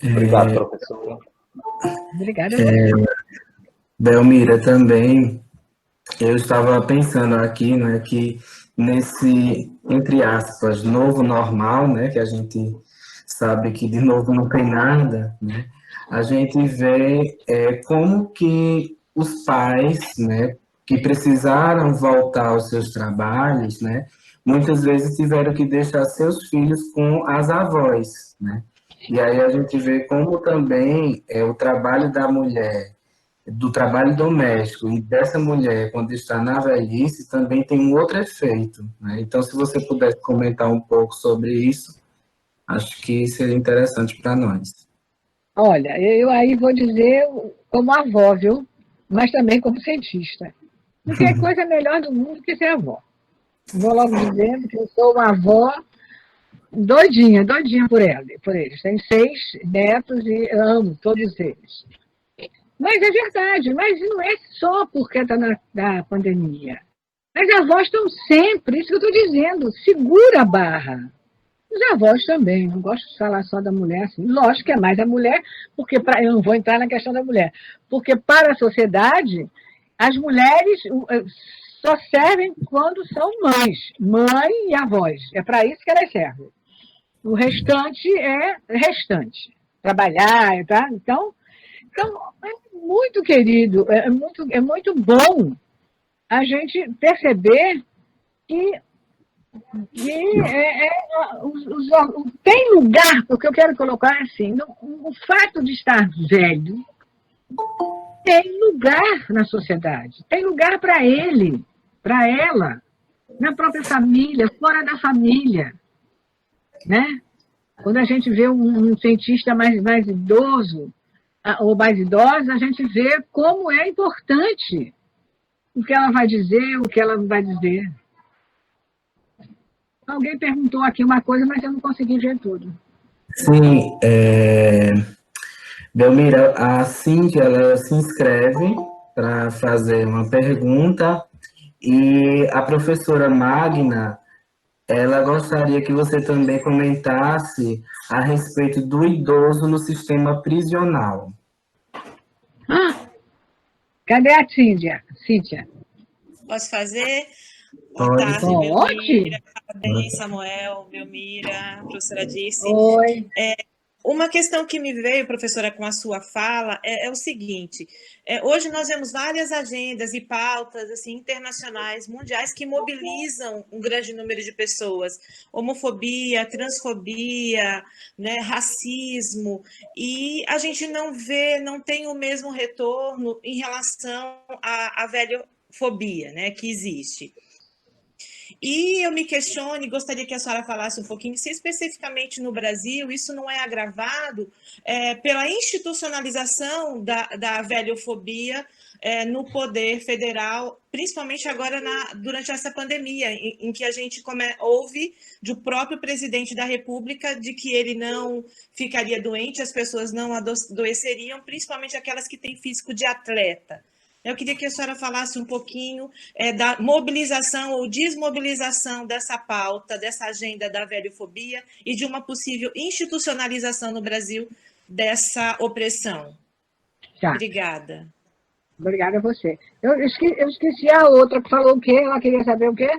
Obrigado, professora. Obrigada. Belmira, também, eu estava pensando aqui, né, que nesse, entre aspas, novo normal, né, que a gente sabe que de novo não tem nada, né, a gente vê como que os pais, né, que precisaram voltar aos seus trabalhos, né, muitas vezes tiveram que deixar seus filhos com as avós, né, e aí a gente vê como também o trabalho da mulher, do trabalho doméstico e dessa mulher, quando está na velhice, também tem um outro efeito, né? Então, se você pudesse comentar um pouco sobre isso. Acho que seria interessante para nós. Olha, eu aí vou dizer como avó, viu? Mas também como cientista. Não tem coisa melhor do mundo que ser avó. Vou logo dizendo que eu sou uma avó doidinha, doidinha por eles. Tenho 6 netos e amo todos eles. Mas é verdade, mas não é só porque está na pandemia. As avós estão sempre, isso que eu estou dizendo, segura a barra. Os avós também, não gosto de falar só da mulher assim. Lógico que é mais a mulher, porque eu não vou entrar na questão da mulher, porque para a sociedade, as mulheres só servem quando são mães, mãe e avós. É para isso que elas servem. O restante é restante. Trabalhar, tá? Então é muito querido, é muito bom a gente perceber que tem lugar, porque eu quero colocar assim, o fato de estar velho tem lugar na sociedade, tem lugar para ele, para ela, na própria família, fora da família, né? Quando a gente vê um cientista mais idoso ou mais idosa, a gente vê como é importante o que ela vai dizer, o que ela não vai dizer. Alguém perguntou aqui uma coisa, mas eu não consegui ver tudo. Sim, Belmira, a Cíntia, ela se inscreve para fazer uma pergunta e a professora Magna, ela gostaria que você também comentasse a respeito do idoso no sistema prisional. Cadê a Cíntia? Posso fazer? Boa Pode. tarde, Belmira. Parabéns, Samuel, Belmira, professora Disse. Oi. Uma questão que me veio, professora, com a sua fala é o seguinte: hoje nós vemos várias agendas e pautas assim, internacionais, mundiais, que mobilizam um grande número de pessoas. Homofobia, transfobia, né, racismo, e a gente não tem o mesmo retorno em relação à velhofobia, né, que existe. E eu me questiono e gostaria que a senhora falasse um pouquinho se especificamente no Brasil isso não é agravado pela institucionalização da velhofobia no poder federal, principalmente agora durante essa pandemia, em que a gente ouve do próprio presidente da República de que ele não ficaria doente, as pessoas não adoeceriam, principalmente aquelas que têm físico de atleta. Eu queria que a senhora falasse um pouquinho da mobilização ou desmobilização dessa pauta, dessa agenda da velhofobia e de uma possível institucionalização no Brasil dessa opressão. Tá. Obrigada. Obrigada a você. Eu esqueci a outra que falou o quê? Ela queria saber o quê?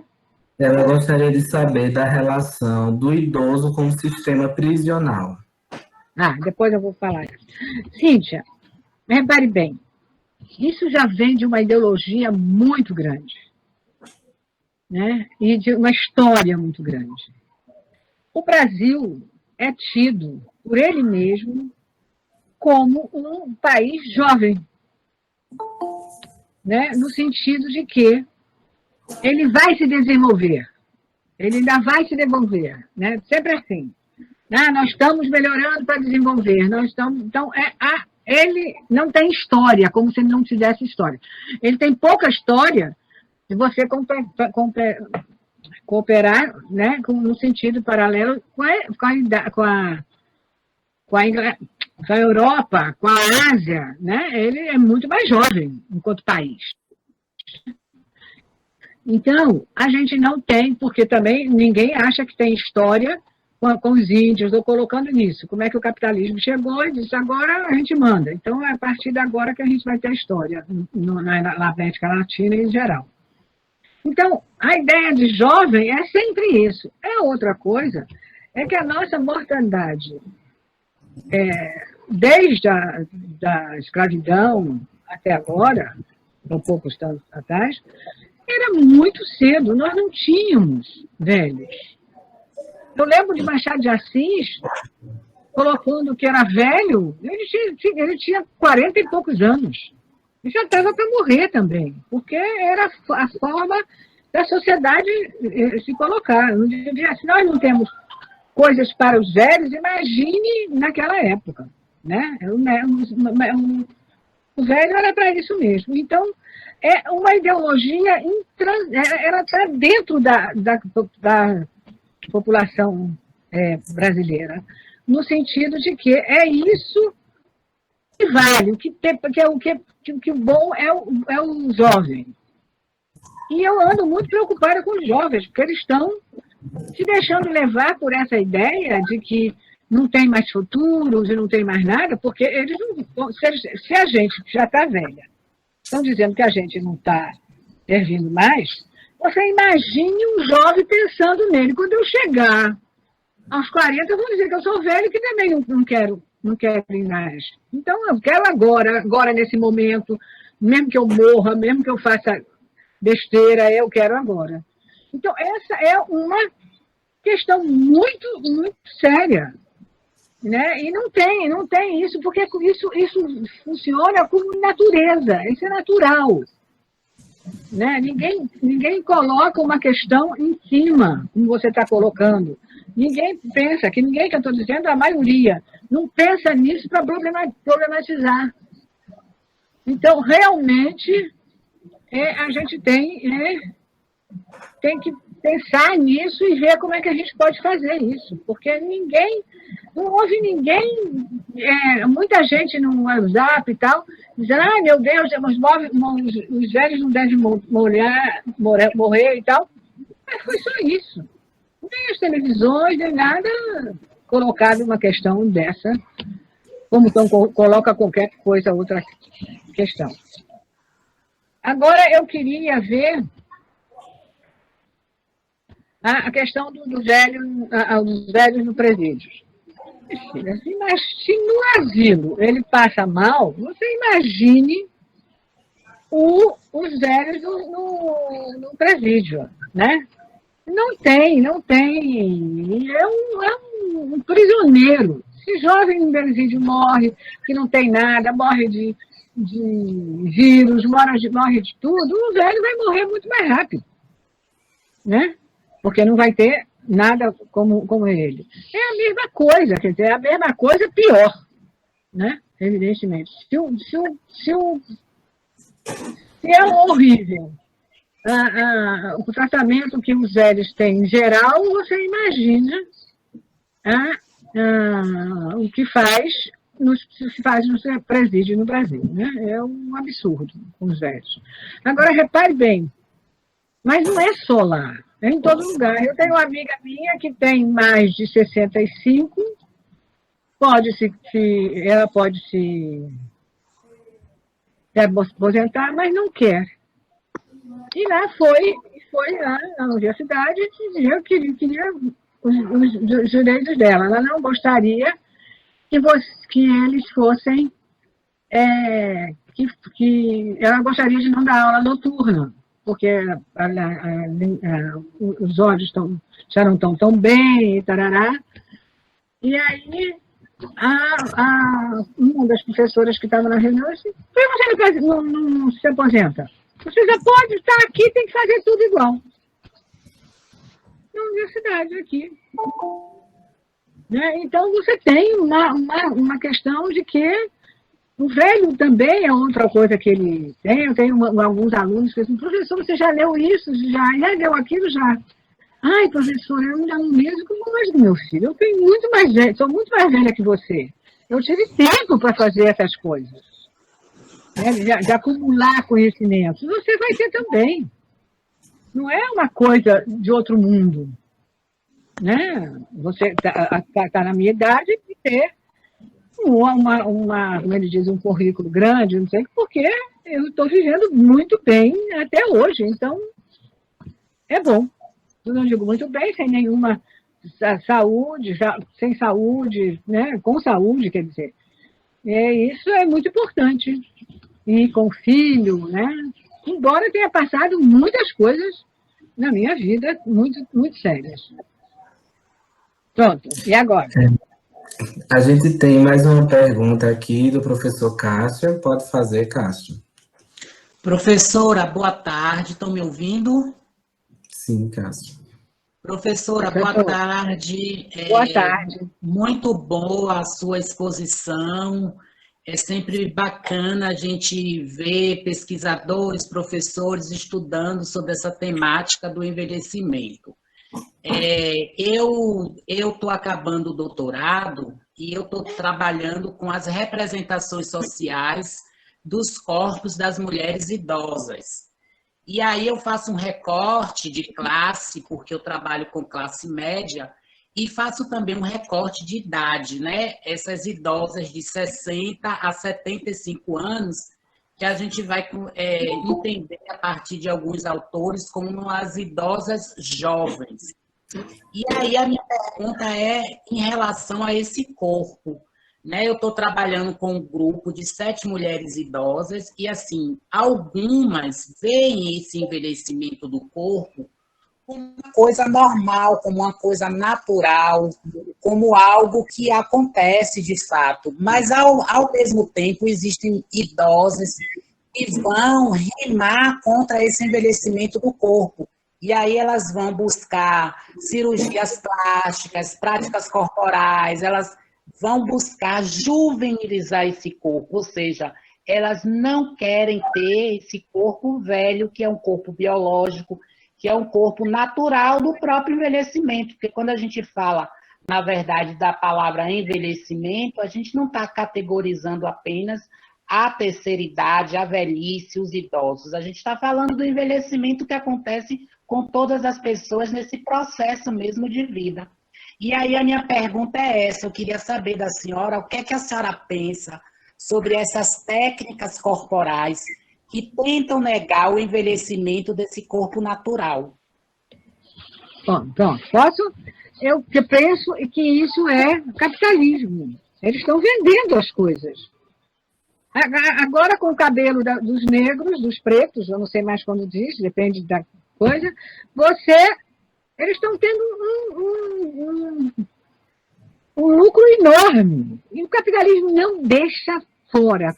Ela gostaria de saber da relação do idoso com o sistema prisional. Depois eu vou falar. Cíntia, repare bem. Isso já vem de uma ideologia muito grande, né? E de uma história muito grande. O Brasil é tido por ele mesmo como um país jovem, né? No sentido de que ele vai se desenvolver, ele ainda vai se desenvolver, né? Sempre assim. Nós estamos melhorando para desenvolver, então, ele não tem história, como se ele não tivesse história. Ele tem pouca história se você cooperar, né, no sentido paralelo com a Europa, com a Ásia, né? Ele é muito mais jovem enquanto país. Então, a gente não tem, porque também ninguém acha que tem história com os índios, ou colocando nisso. Como é que o capitalismo chegou e disse, agora a gente manda. Então, é a partir de agora que a gente vai ter a história na América Latina e em geral. Então, a ideia de jovem é sempre isso. Outra coisa é que a nossa mortandade, desde da escravidão até agora, um poucos anos atrás, era muito cedo. Nós não tínhamos velhos. Eu lembro de Machado de Assis, colocando que era velho, ele tinha 40 e poucos anos. E já estava para morrer também, porque era a forma da sociedade se colocar. Se nós não temos coisas para os velhos, imagine naquela época, né? O velho era para isso mesmo. Então, é uma ideologia, ela está dentro da população brasileira, no sentido de que é isso que vale, que o bom é o jovem. E eu ando muito preocupada com os jovens, porque eles estão se deixando levar por essa ideia de que não tem mais futuros e não tem mais nada, porque eles não. Se a gente já está velha, estão dizendo que a gente não está servindo mais, você imagine um jovem pensando nele. Quando eu chegar aos 40, eu vou dizer que eu sou velho e que também não quero ir mais. Então, eu quero agora nesse momento, mesmo que eu morra, mesmo que eu faça besteira, eu quero agora. Então, essa é uma questão muito, muito séria. Né? E não tem isso, porque isso funciona como natureza, isso é natural. Né? Ninguém coloca uma questão em cima, como você está colocando. Ninguém pensa, que eu estou dizendo, a maioria, não pensa nisso para problematizar. Então, realmente, a gente tem que pensar nisso e ver como é que a gente pode fazer isso, porque não houve ninguém, muita gente no WhatsApp e tal, dizendo, meu Deus, os velhos não devem morrer e tal. Mas foi só isso. Nem as televisões, nem nada colocado uma questão dessa, como então coloca qualquer coisa, outra questão. Agora, eu queria ver a questão dos velhos no presídio. Mas se no asilo ele passa mal, você imagine os velhos no presídio, né? Não tem. É um prisioneiro. Se jovem no presídio morre, que não tem nada, morre de vírus, morre de tudo, o velho vai morrer muito mais rápido, né? Porque não vai ter nada como ele. É a mesma coisa, quer dizer, é a mesma coisa, pior, né? Evidentemente. Se é horrível o tratamento que os velhos têm em geral, você imagina o que se faz no presídio no Brasil, né? É um absurdo com os velhos. Agora, repare bem, mas não é só lá. É em todo lugar. Eu tenho uma amiga minha que tem mais de 65, ela pode se aposentar, mas não quer. E lá foi lá na universidade dizer que queria os direitos dela. Ela não gostaria que eles fossem... que ela gostaria de não dar aula noturna, porque os olhos já não estão tão bem, e tarará. E aí, uma das professoras que estava na reunião disse, por que você não se aposenta? Você já pode estar aqui, tem que fazer tudo igual. Na universidade aqui. Né? Então, você tem uma questão de que o velho também é outra coisa que ele tem. Eu tenho alguns alunos que dizem, professor, você já leu isso? Já leu aquilo? Já. Ai, professor, eu já não mesmo como mais do meu filho. Eu tenho muito mais velho, sou muito mais velha que você. Eu tive tempo para fazer essas coisas. Né? De acumular conhecimento. Você vai ter também. Não é uma coisa de outro mundo. Né? Você está na minha idade de ter como ele diz, um currículo grande, não sei, porque eu estou vivendo muito bem até hoje, então é bom. Eu não digo muito bem, sem nenhuma saúde, sem saúde, né? Com saúde, quer dizer. Isso é muito importante. E com filho, né? Embora tenha passado muitas coisas na minha vida muito, muito sérias. Pronto, e agora? A gente tem mais uma pergunta aqui do professor Cássio. Pode fazer, Cássio. Professora, boa tarde. Estão me ouvindo? Sim, Cássio. Professora, boa tarde. Boa tarde. Muito boa a sua exposição. É sempre bacana a gente ver pesquisadores, professores estudando sobre essa temática do envelhecimento. Eu estou acabando o doutorado e eu estou trabalhando com as representações sociais dos corpos das mulheres idosas. E aí eu faço um recorte de classe, porque eu trabalho com classe média, e faço também um recorte de idade, né? Essas idosas de 60 a 75 anos, que a gente vai entender a partir de alguns autores como as idosas jovens. E aí a minha pergunta é em relação a esse corpo, né? Eu estou trabalhando com um grupo de 7 mulheres idosas e, assim, algumas veem esse envelhecimento do corpo como uma coisa normal, como uma coisa natural, como algo que acontece de fato. Mas, ao mesmo tempo, existem idosas que vão remar contra esse envelhecimento do corpo. E aí elas vão buscar cirurgias plásticas, práticas corporais, elas vão buscar juvenilizar esse corpo, ou seja, elas não querem ter esse corpo velho, que é um corpo biológico, que é um corpo natural do próprio envelhecimento, porque quando a gente fala, na verdade, da palavra envelhecimento, a gente não está categorizando apenas a terceira idade, a velhice, os idosos, a gente está falando do envelhecimento que acontece com todas as pessoas nesse processo mesmo de vida. E aí a minha pergunta é essa, eu queria saber da senhora o que é que a senhora pensa sobre essas técnicas corporais que tentam negar o envelhecimento desse corpo natural. Bom, pronto, posso? Eu penso que isso é capitalismo. Eles estão vendendo as coisas. Agora, com o cabelo dos negros, dos pretos, eu não sei mais quando diz, depende da coisa, eles estão tendo um lucro enorme. E o capitalismo não deixa fora.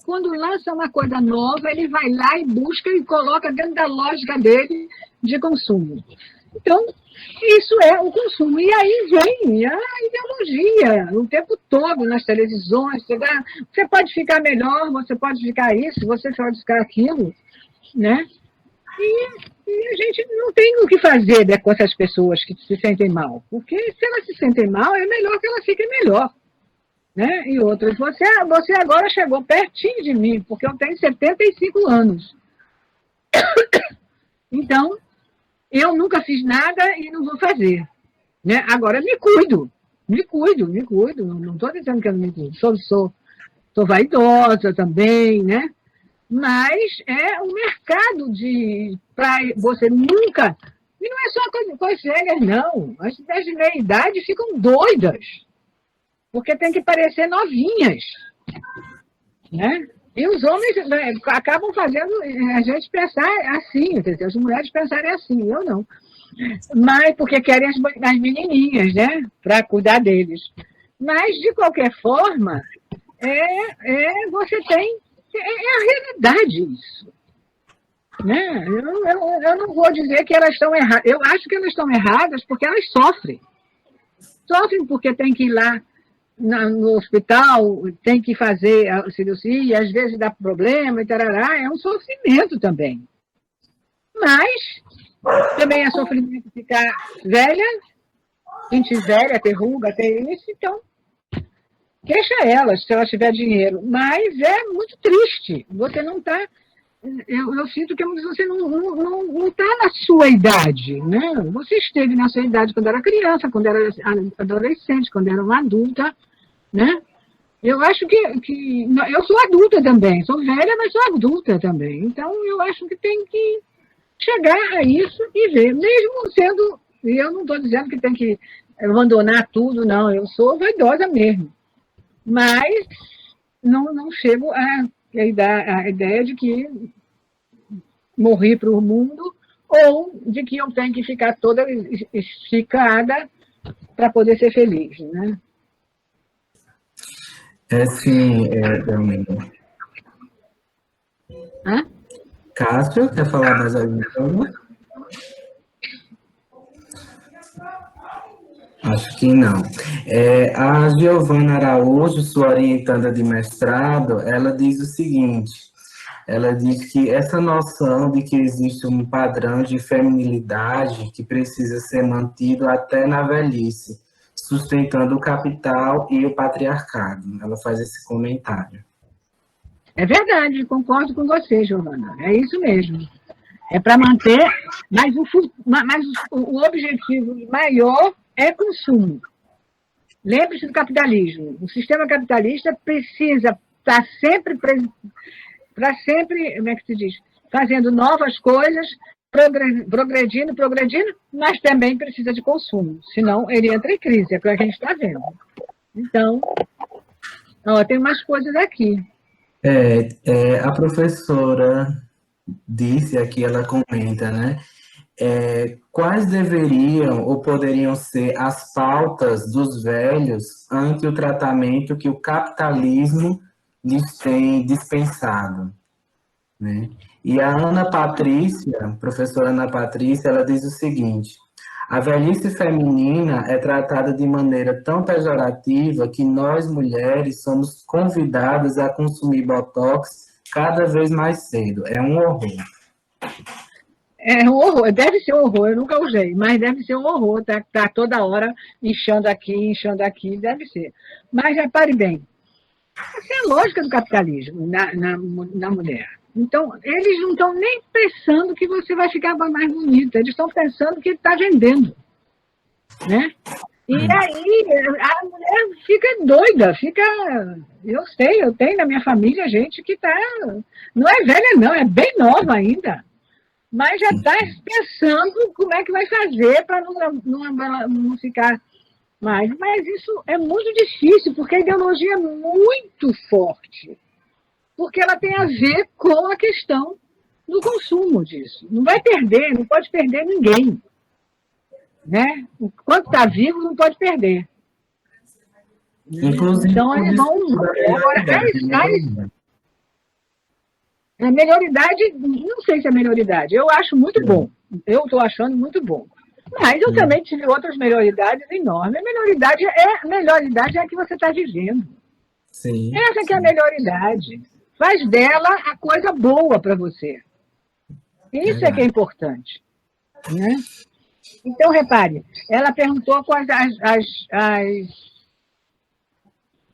Quando lança uma coisa nova, ele vai lá e busca e coloca dentro da lógica dele de consumo. Então, isso é o consumo. E aí vem a ideologia o tempo todo nas televisões. Você pode ficar melhor, você pode ficar isso, você pode ficar aquilo, né? E a gente não tem o que fazer com essas pessoas que se sentem mal. Porque se elas se sentem mal, é melhor que elas fiquem melhor. Né? E outras, você agora chegou pertinho de mim, porque eu tenho 75 anos. Então, eu nunca fiz nada e não vou fazer. Né? Agora, me cuido. Não estou dizendo que eu não me cuido. Sou vaidosa também, né? Mas é um mercado para você nunca... E não é só coisas cegas, não. As de meia idade ficam doidas. Porque tem que parecer novinhas. Né? E os homens acabam fazendo a gente pensar assim, as mulheres pensarem assim, eu não. Mas porque querem as menininhas, né? Para cuidar deles. Mas, de qualquer forma, você tem... É a realidade isso. Né? Eu não vou dizer que elas estão erradas. Eu acho que elas estão erradas porque elas sofrem. Sofrem porque tem que ir lá no hospital, tem que fazer a cirurgia, às vezes dá problema, e tarará, é um sofrimento também. Mas também é sofrimento ficar velha, gente velha, ter ruga, ter isso, então deixa elas, se elas tiver dinheiro. Mas é muito triste. Você não está... Eu sinto que você não está na sua idade. Né? Você esteve na sua idade quando era criança, quando era adolescente, quando era uma adulta. Né? Eu acho que... Eu sou adulta também. Sou velha, mas sou adulta também. Então, eu acho que tem que chegar a isso e ver. Mesmo sendo... Eu não estou dizendo que tem que abandonar tudo, não. Eu sou vaidosa mesmo. Mas não chego a ideia de que morri para o mundo ou de que eu tenho que ficar toda esticada para poder ser feliz. Né? Sim, Cássio, quer falar mais alguma coisa? Acho que não. A Giovana Araújo, sua orientanda de mestrado, ela diz o seguinte: ela diz que essa noção de que existe um padrão de feminilidade que precisa ser mantido até na velhice, sustentando o capital e o patriarcado. Ela faz esse comentário. É verdade, concordo com você, Giovana. É isso mesmo. É para manter, mas o objetivo maior é consumo. Lembre-se do capitalismo. O sistema capitalista precisa estar sempre, como é que se diz? Fazendo novas coisas, progredindo, mas também precisa de consumo. Senão ele entra em crise, é o que a gente está vendo. Então, tem mais coisas aqui. A professora disse aqui, ela comenta, né? Quais deveriam ou poderiam ser as pautas dos velhos ante o tratamento que o capitalismo lhes tem dispensado, né? E a professora Ana Patrícia, ela diz o seguinte: a velhice feminina é tratada de maneira tão pejorativa que nós, mulheres, somos convidadas a consumir botox cada vez mais cedo. É um horror. É um horror, deve ser um horror, eu nunca usei, mas deve ser um horror, tá toda hora inchando aqui, deve ser. Mas repare bem, essa é a lógica do capitalismo na mulher. Então, eles não estão nem pensando que você vai ficar mais bonita, eles estão pensando que ele está vendendo, né? E aí a mulher fica doida, eu tenho na minha família gente que não é velha não, é bem nova ainda, mas já está pensando como é que vai fazer para não ficar mais. Mas isso é muito difícil, porque a ideologia é muito forte, porque ela tem a ver com a questão do consumo disso. Não vai perder, não pode perder ninguém, né? Enquanto está vivo, não pode perder. Inclusive, então, eles vão... A melhoridade, não sei se é melhoridade, eu acho muito bom. Eu estou achando muito bom. Mas eu também tive outras melhoridades enormes. A melhoridade é a que você está vivendo. Sim, Essa que é a melhoridade. Faz dela a coisa boa para você. Isso é que é importante, né? Então, repare, ela perguntou quais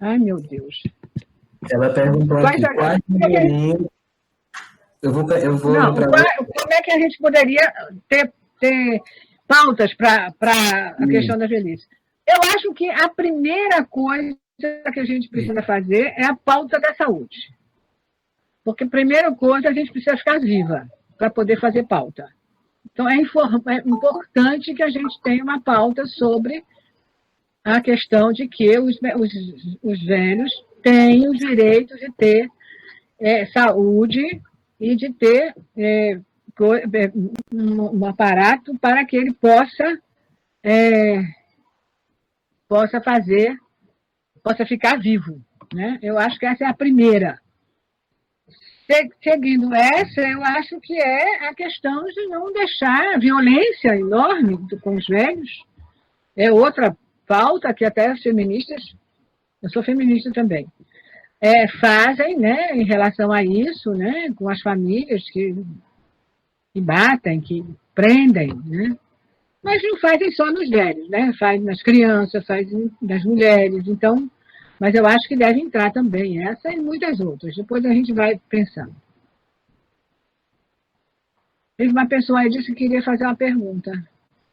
Ai, meu Deus. Ela perguntou aqui, quais deveriam... Eu vou não, como é que a gente poderia ter pautas para a questão da velhice? Eu acho que a primeira coisa que a gente precisa fazer é a pauta da saúde. Porque a primeira coisa, a gente precisa ficar viva para poder fazer pauta. Então, é importante que a gente tenha uma pauta sobre a questão de que os velhos têm os direitos de ter saúde e de ter um aparato para que ele possa ficar vivo, né? Eu acho que essa é a primeira. Seguindo essa, eu acho que é a questão de não deixar a violência enorme com os velhos. É outra pauta que até as feministas, eu sou feminista também, fazem, né, em relação a isso, né, com as famílias que batem, que prendem, né? Mas não fazem só nos velhos, né? Faz nas crianças, faz nas mulheres. Então, mas eu acho que deve entrar também essa e muitas outras. Depois a gente vai pensando. Teve uma pessoa aí que disse que queria fazer uma pergunta.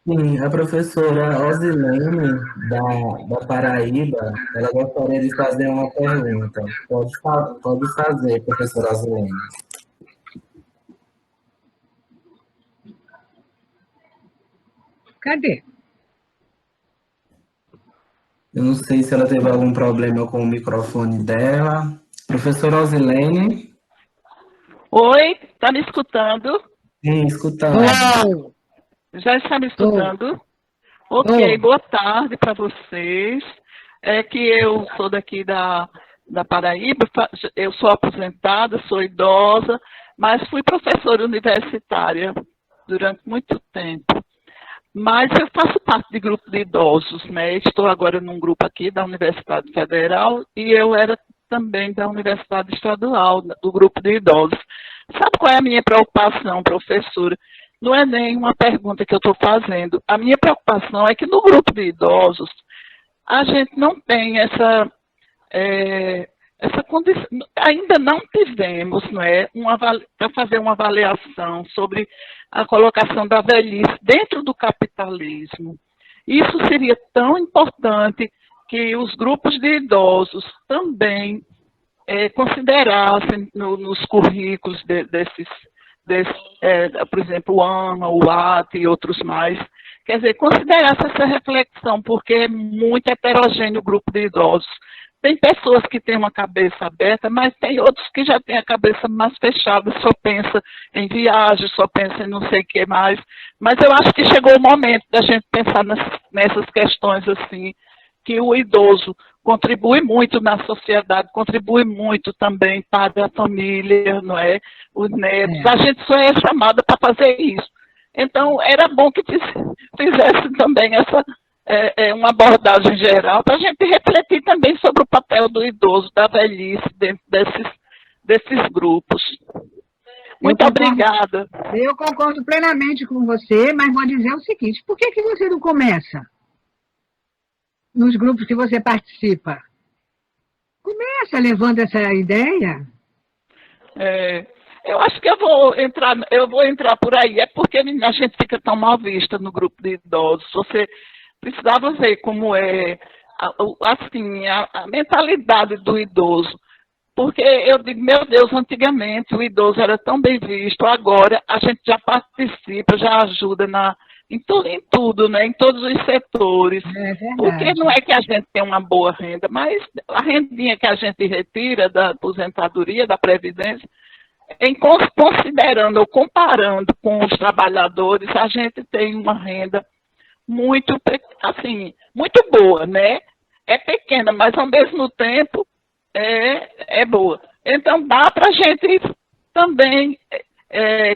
Sim, a professora Osilene, da Paraíba, ela gostaria de fazer uma pergunta. Pode fazer, professora Osilene. Cadê? Eu não sei se ela teve algum problema com o microfone dela. Professora Osilene? Oi, está me escutando? Sim, escutando. Oh. Já está me escutando? Ok, boa tarde para vocês. É que eu sou daqui da Paraíba, eu sou aposentada, sou idosa, mas fui professora universitária durante muito tempo. Mas eu faço parte de grupo de idosos, né? Estou agora num grupo aqui da Universidade Federal e eu era também da Universidade Estadual, do grupo de idosos. Sabe qual é a minha preocupação, professora? Não é nem uma pergunta que eu estou fazendo. A minha preocupação é que no grupo de idosos a gente não tem essa condição, ainda não tivemos, não é, para fazer uma avaliação sobre a colocação da velhice dentro do capitalismo. Isso seria tão importante que os grupos de idosos também considerassem nos currículos por exemplo, o AMA, o AT e outros mais, quer dizer, considerasse essa reflexão, porque é muito heterogêneo o grupo de idosos. Tem pessoas que têm uma cabeça aberta, mas tem outros que já têm a cabeça mais fechada, só pensa em viagem, só pensa em não sei o que mais. Mas eu acho que chegou o momento da gente pensar nessas questões assim, que o idoso contribui muito na sociedade, contribui muito também para a família, não é? Os netos. A gente só é chamada para fazer isso. Então, era bom que fizesse também uma abordagem geral para a gente refletir também sobre o papel do idoso, da velhice, dentro desses grupos. Muito obrigada. Eu concordo plenamente com você, mas vou dizer o seguinte, por que você não começa nos grupos que você participa? Começa levando essa ideia. Eu acho que eu vou entrar por aí, é porque a gente fica tão mal vista no grupo de idosos. Você precisava ver como é assim, a mentalidade do idoso. Porque eu digo, meu Deus, antigamente o idoso era tão bem visto, agora a gente já participa, já ajuda em tudo, né? Em todos os setores. Porque não é que a gente tem uma boa renda, mas a rendinha que a gente retira da aposentadoria, da Previdência, considerando ou comparando com os trabalhadores, a gente tem uma renda muito, assim, muito boa, né? É pequena, mas ao mesmo tempo é boa. Então dá para a gente também,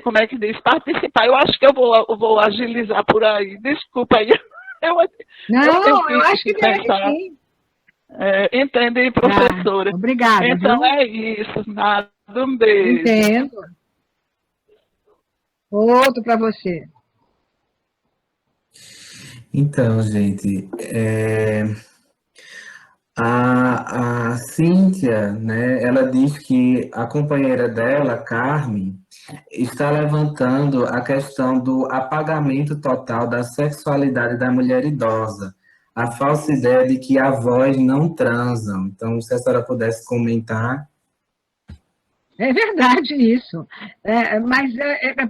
como é que diz, participar. Eu acho que eu vou agilizar por aí. Desculpa aí. Eu acho que deve sim. Entendi, professora. Obrigada. Então viu? é isso. Nada. Um beijo. Entendo. Outro para você. Então, gente, a Cíntia, né, ela diz que a companheira dela, Carmen, está levantando a questão do apagamento total da sexualidade da mulher idosa, a falsa ideia de que avós não transam. Então, se a senhora pudesse comentar. É verdade isso. Mas,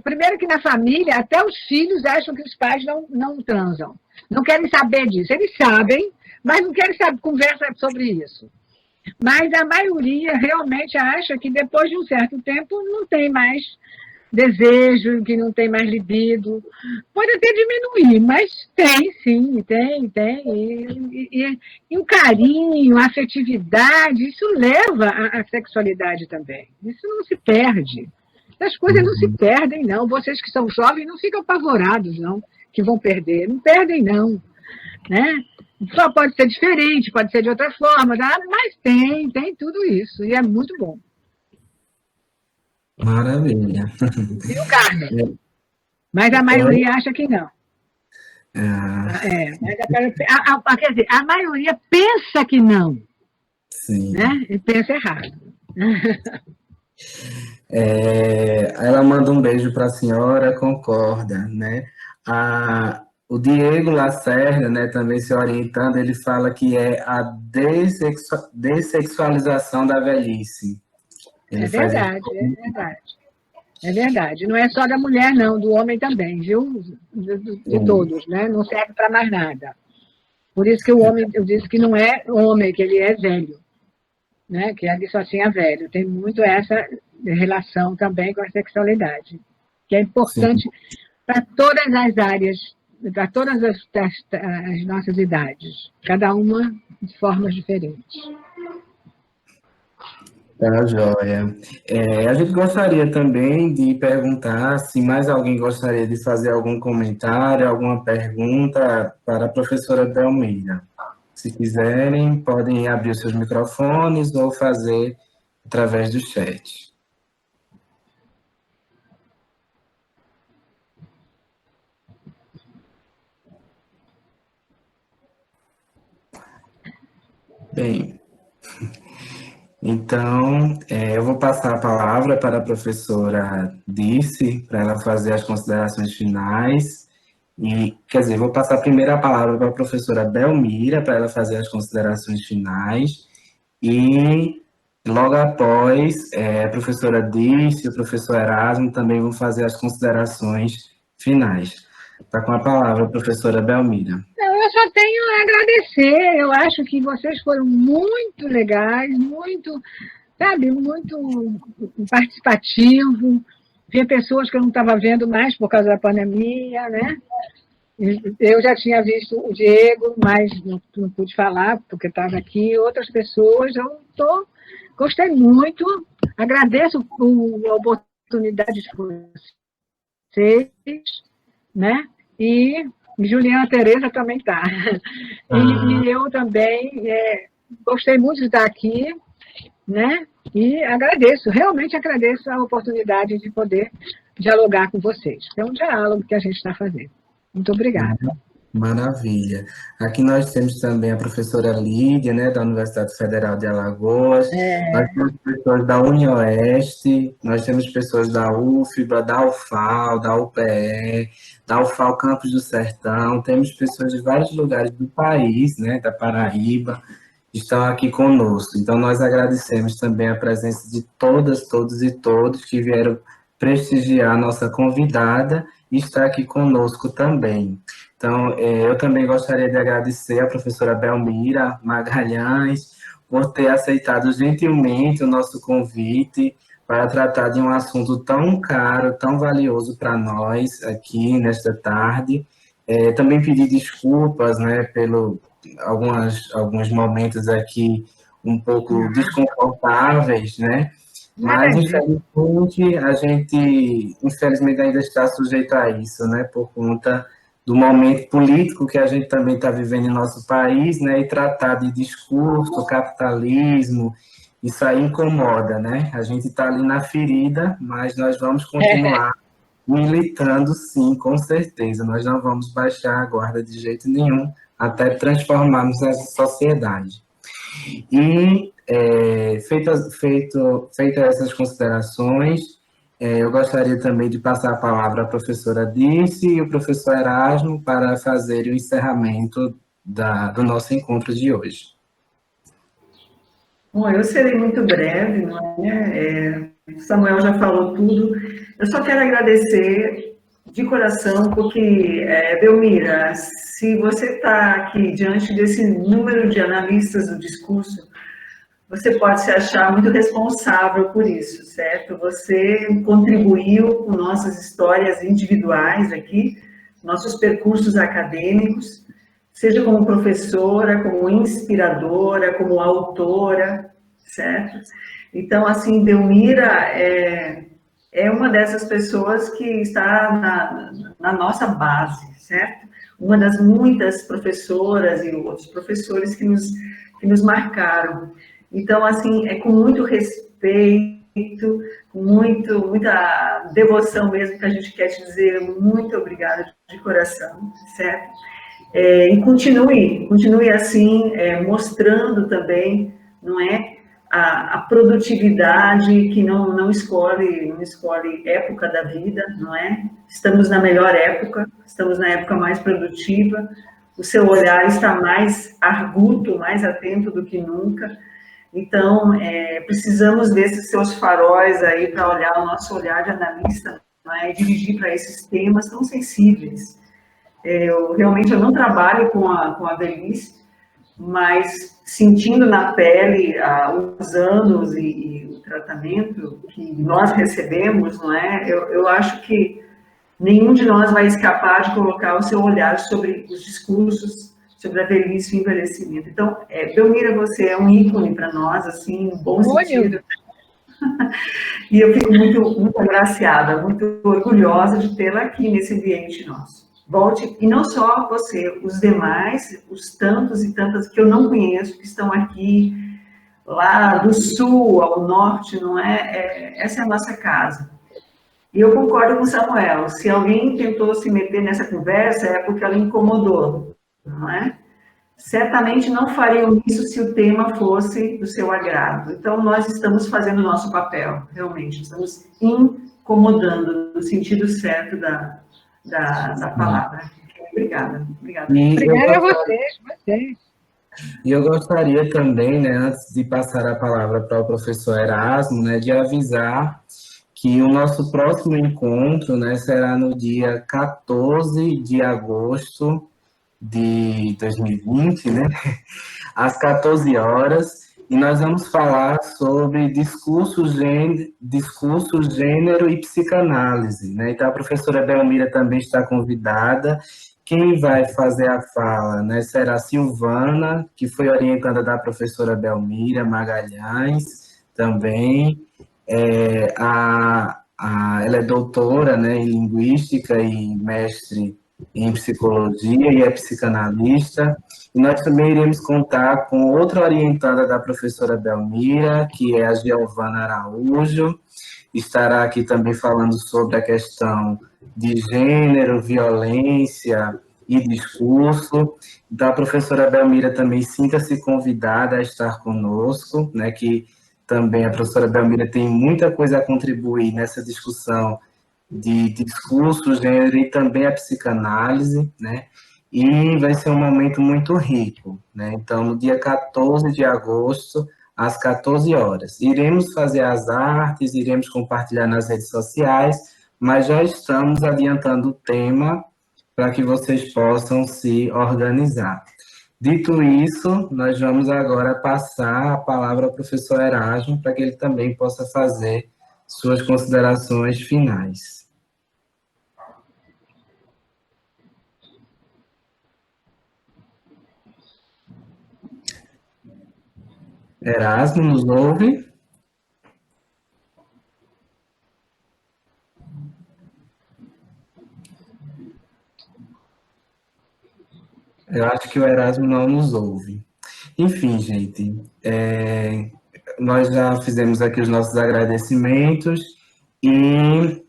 primeiro que na família, até os filhos acham que os pais não transam. Não querem saber disso. Eles sabem, mas não querem saber, conversa sobre isso. Mas a maioria realmente acha que depois de um certo tempo não tem mais desejo, que não tem mais libido. Pode até diminuir, mas tem sim, tem. E o carinho, a afetividade, isso leva à sexualidade também. Isso não se perde. As coisas não se perdem, não. Vocês que são jovens não ficam apavorados, não, que vão perder. Não perdem, não. Né? Só pode ser diferente, pode ser de outra forma, mas tem tudo isso, e é muito bom. Maravilha. Viu, Carmen? Mas a maioria acha que não. Quer dizer, a maioria pensa que não. Sim. Né? E pensa errado. Ela manda um beijo para a senhora, concorda, né? O Diego Lacerda, né, também se orientando, ele fala que é a dessexualização da velhice. Ele é verdade. É verdade. Não é só da mulher, não, do homem também, viu? De todos, né? Não serve para mais nada. Por isso que o homem, eu disse que não é homem, que ele é velho. Né? Que ele só tinha velho. Tem muito essa relação também com a sexualidade, que é importante para todas as áreas, para todas as nossas idades, cada uma de formas diferentes. Tá, joia. A gente gostaria também de perguntar se mais alguém gostaria de fazer algum comentário, alguma pergunta para a professora Belmira. Se quiserem, podem abrir os seus microfones ou fazer através do chat. Bem, então, eu vou passar a palavra para a professora Dirce, para ela fazer as considerações finais. Quer dizer, vou passar primeiro a palavra para a professora Belmira, para ela fazer as considerações finais. E, logo após, a professora Dirce e o professor Erasmo também vão fazer as considerações finais. Está com a palavra a professora Belmira. Eu só tenho a agradecer. Eu acho que vocês foram muito legais, muito, sabe, muito participativos. Ver pessoas que eu não estava vendo mais por causa da pandemia, né? Eu já tinha visto o Diego, mas não pude falar porque estava aqui. Outras pessoas, gostei muito. Agradeço a oportunidade de vocês, né? E Juliana Tereza também está. E eu também gostei muito de estar aqui, né? E realmente agradeço a oportunidade de poder dialogar com vocês. É um diálogo que a gente está fazendo. Muito obrigada. Maravilha. Aqui nós temos também a professora Lídia, né, da Universidade Federal de Alagoas. Nós temos pessoas da UniOeste, nós temos pessoas da UFBA, da UFAL, da UPE, da UFAL Campos do Sertão. Temos pessoas de vários lugares do país, né, da Paraíba, estão aqui conosco. Então, nós agradecemos também a presença de todas, todos e todos que vieram prestigiar a nossa convidada e estar aqui conosco também. Então, eu também gostaria de agradecer à professora Belmira Magalhães por ter aceitado gentilmente o nosso convite para tratar de um assunto tão caro, tão valioso para nós aqui nesta tarde. Também pedir desculpas, né, pelo alguns momentos aqui um pouco desconfortáveis, né? Mas, infelizmente, a gente, ainda está sujeito a isso, né? Por conta do momento político que a gente também está vivendo em nosso país, né? E tratar de discurso, capitalismo, isso aí incomoda, né? A gente está ali na ferida, mas nós vamos continuar militando, sim, com certeza. Nós não vamos baixar a guarda de jeito nenhum, até transformarmos essa sociedade. E, feitas essas considerações, eu gostaria também de passar a palavra à professora Dirce e o professor Erasmo para fazer o encerramento do nosso encontro de hoje. Bom, eu serei muito breve, não é? Samuel já falou tudo. Eu só quero agradecer de coração, porque, Belmira, se você está aqui diante desse número de analistas do discurso, você pode se achar muito responsável por isso, certo? Você contribuiu com nossas histórias individuais aqui, nossos percursos acadêmicos, seja como professora, como inspiradora, como autora, certo? Então, assim, Belmira é uma dessas pessoas que está na nossa base, certo? Uma das muitas professoras e outros professores que nos marcaram. Então, assim, é com muito respeito, com muita devoção mesmo que a gente quer te dizer muito obrigada de coração, certo? E continue assim, mostrando também, não é, a produtividade que não escolhe época da vida, não é? Estamos na melhor época, estamos na época mais produtiva, o seu olhar está mais arguto, mais atento do que nunca. Então, precisamos desses seus faróis aí para olhar o nosso olhar de analista, não é? E dirigir para esses temas tão sensíveis. Eu não trabalho com a velhice, mas sentindo na pele os anos e o tratamento que nós recebemos, não é? Eu acho que nenhum de nós vai escapar de colocar o seu olhar sobre os discursos, sobre a velhice e o envelhecimento. Então, Belmira, você é um ícone para nós, assim, em bom sentido. E eu fico muito agraciada, muito orgulhosa de tê-la aqui nesse ambiente nosso. Volte, e não só você, os demais, os tantos e tantas que eu não conheço, que estão aqui, lá do sul ao norte, não é? Essa é a nossa casa. E eu concordo com o Samuel, se alguém tentou se meter nessa conversa, é porque ela incomodou, não é? Certamente não fariam isso se o tema fosse do seu agrado. Então, nós estamos fazendo o nosso papel, realmente. Estamos incomodando, no sentido certo da palavra. Obrigada. Obrigada a vocês. E eu gostaria também, né, antes de passar a palavra para o professor Erasmo, né, de avisar que o nosso próximo encontro, né, será no dia 14 de agosto de 2020, né, às 14 horas, e nós vamos falar sobre discurso, gênero e psicanálise, né? Então, a professora Belmira também está convidada. Quem vai fazer a fala, né, será a Silvana, que foi orientada da professora Belmira Magalhães, também. Ela é doutora, né, em linguística e mestre em psicologia e é psicanalista. E nós também iremos contar com outra orientada da professora Belmira, que é a Giovana Araújo, estará aqui também falando sobre a questão de gênero, violência e discurso. Então, a professora Belmira também sinta-se convidada a estar conosco, né, que também a professora Belmira tem muita coisa a contribuir nessa discussão de discurso, gênero e também a psicanálise, né? E vai ser um momento muito rico, né? Então, no dia 14 de agosto, às 14 horas. Iremos fazer as artes, iremos compartilhar nas redes sociais, mas já estamos adiantando o tema para que vocês possam se organizar. Dito isso, nós vamos agora passar a palavra ao professor Erasmo, para que ele também possa fazer suas considerações finais. Erasmo, nos ouve? Eu acho que o Erasmo não nos ouve. Enfim, gente, nós já fizemos aqui os nossos agradecimentos e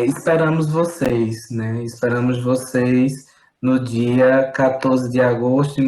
esperamos vocês, né? Esperamos vocês no dia 14 de agosto.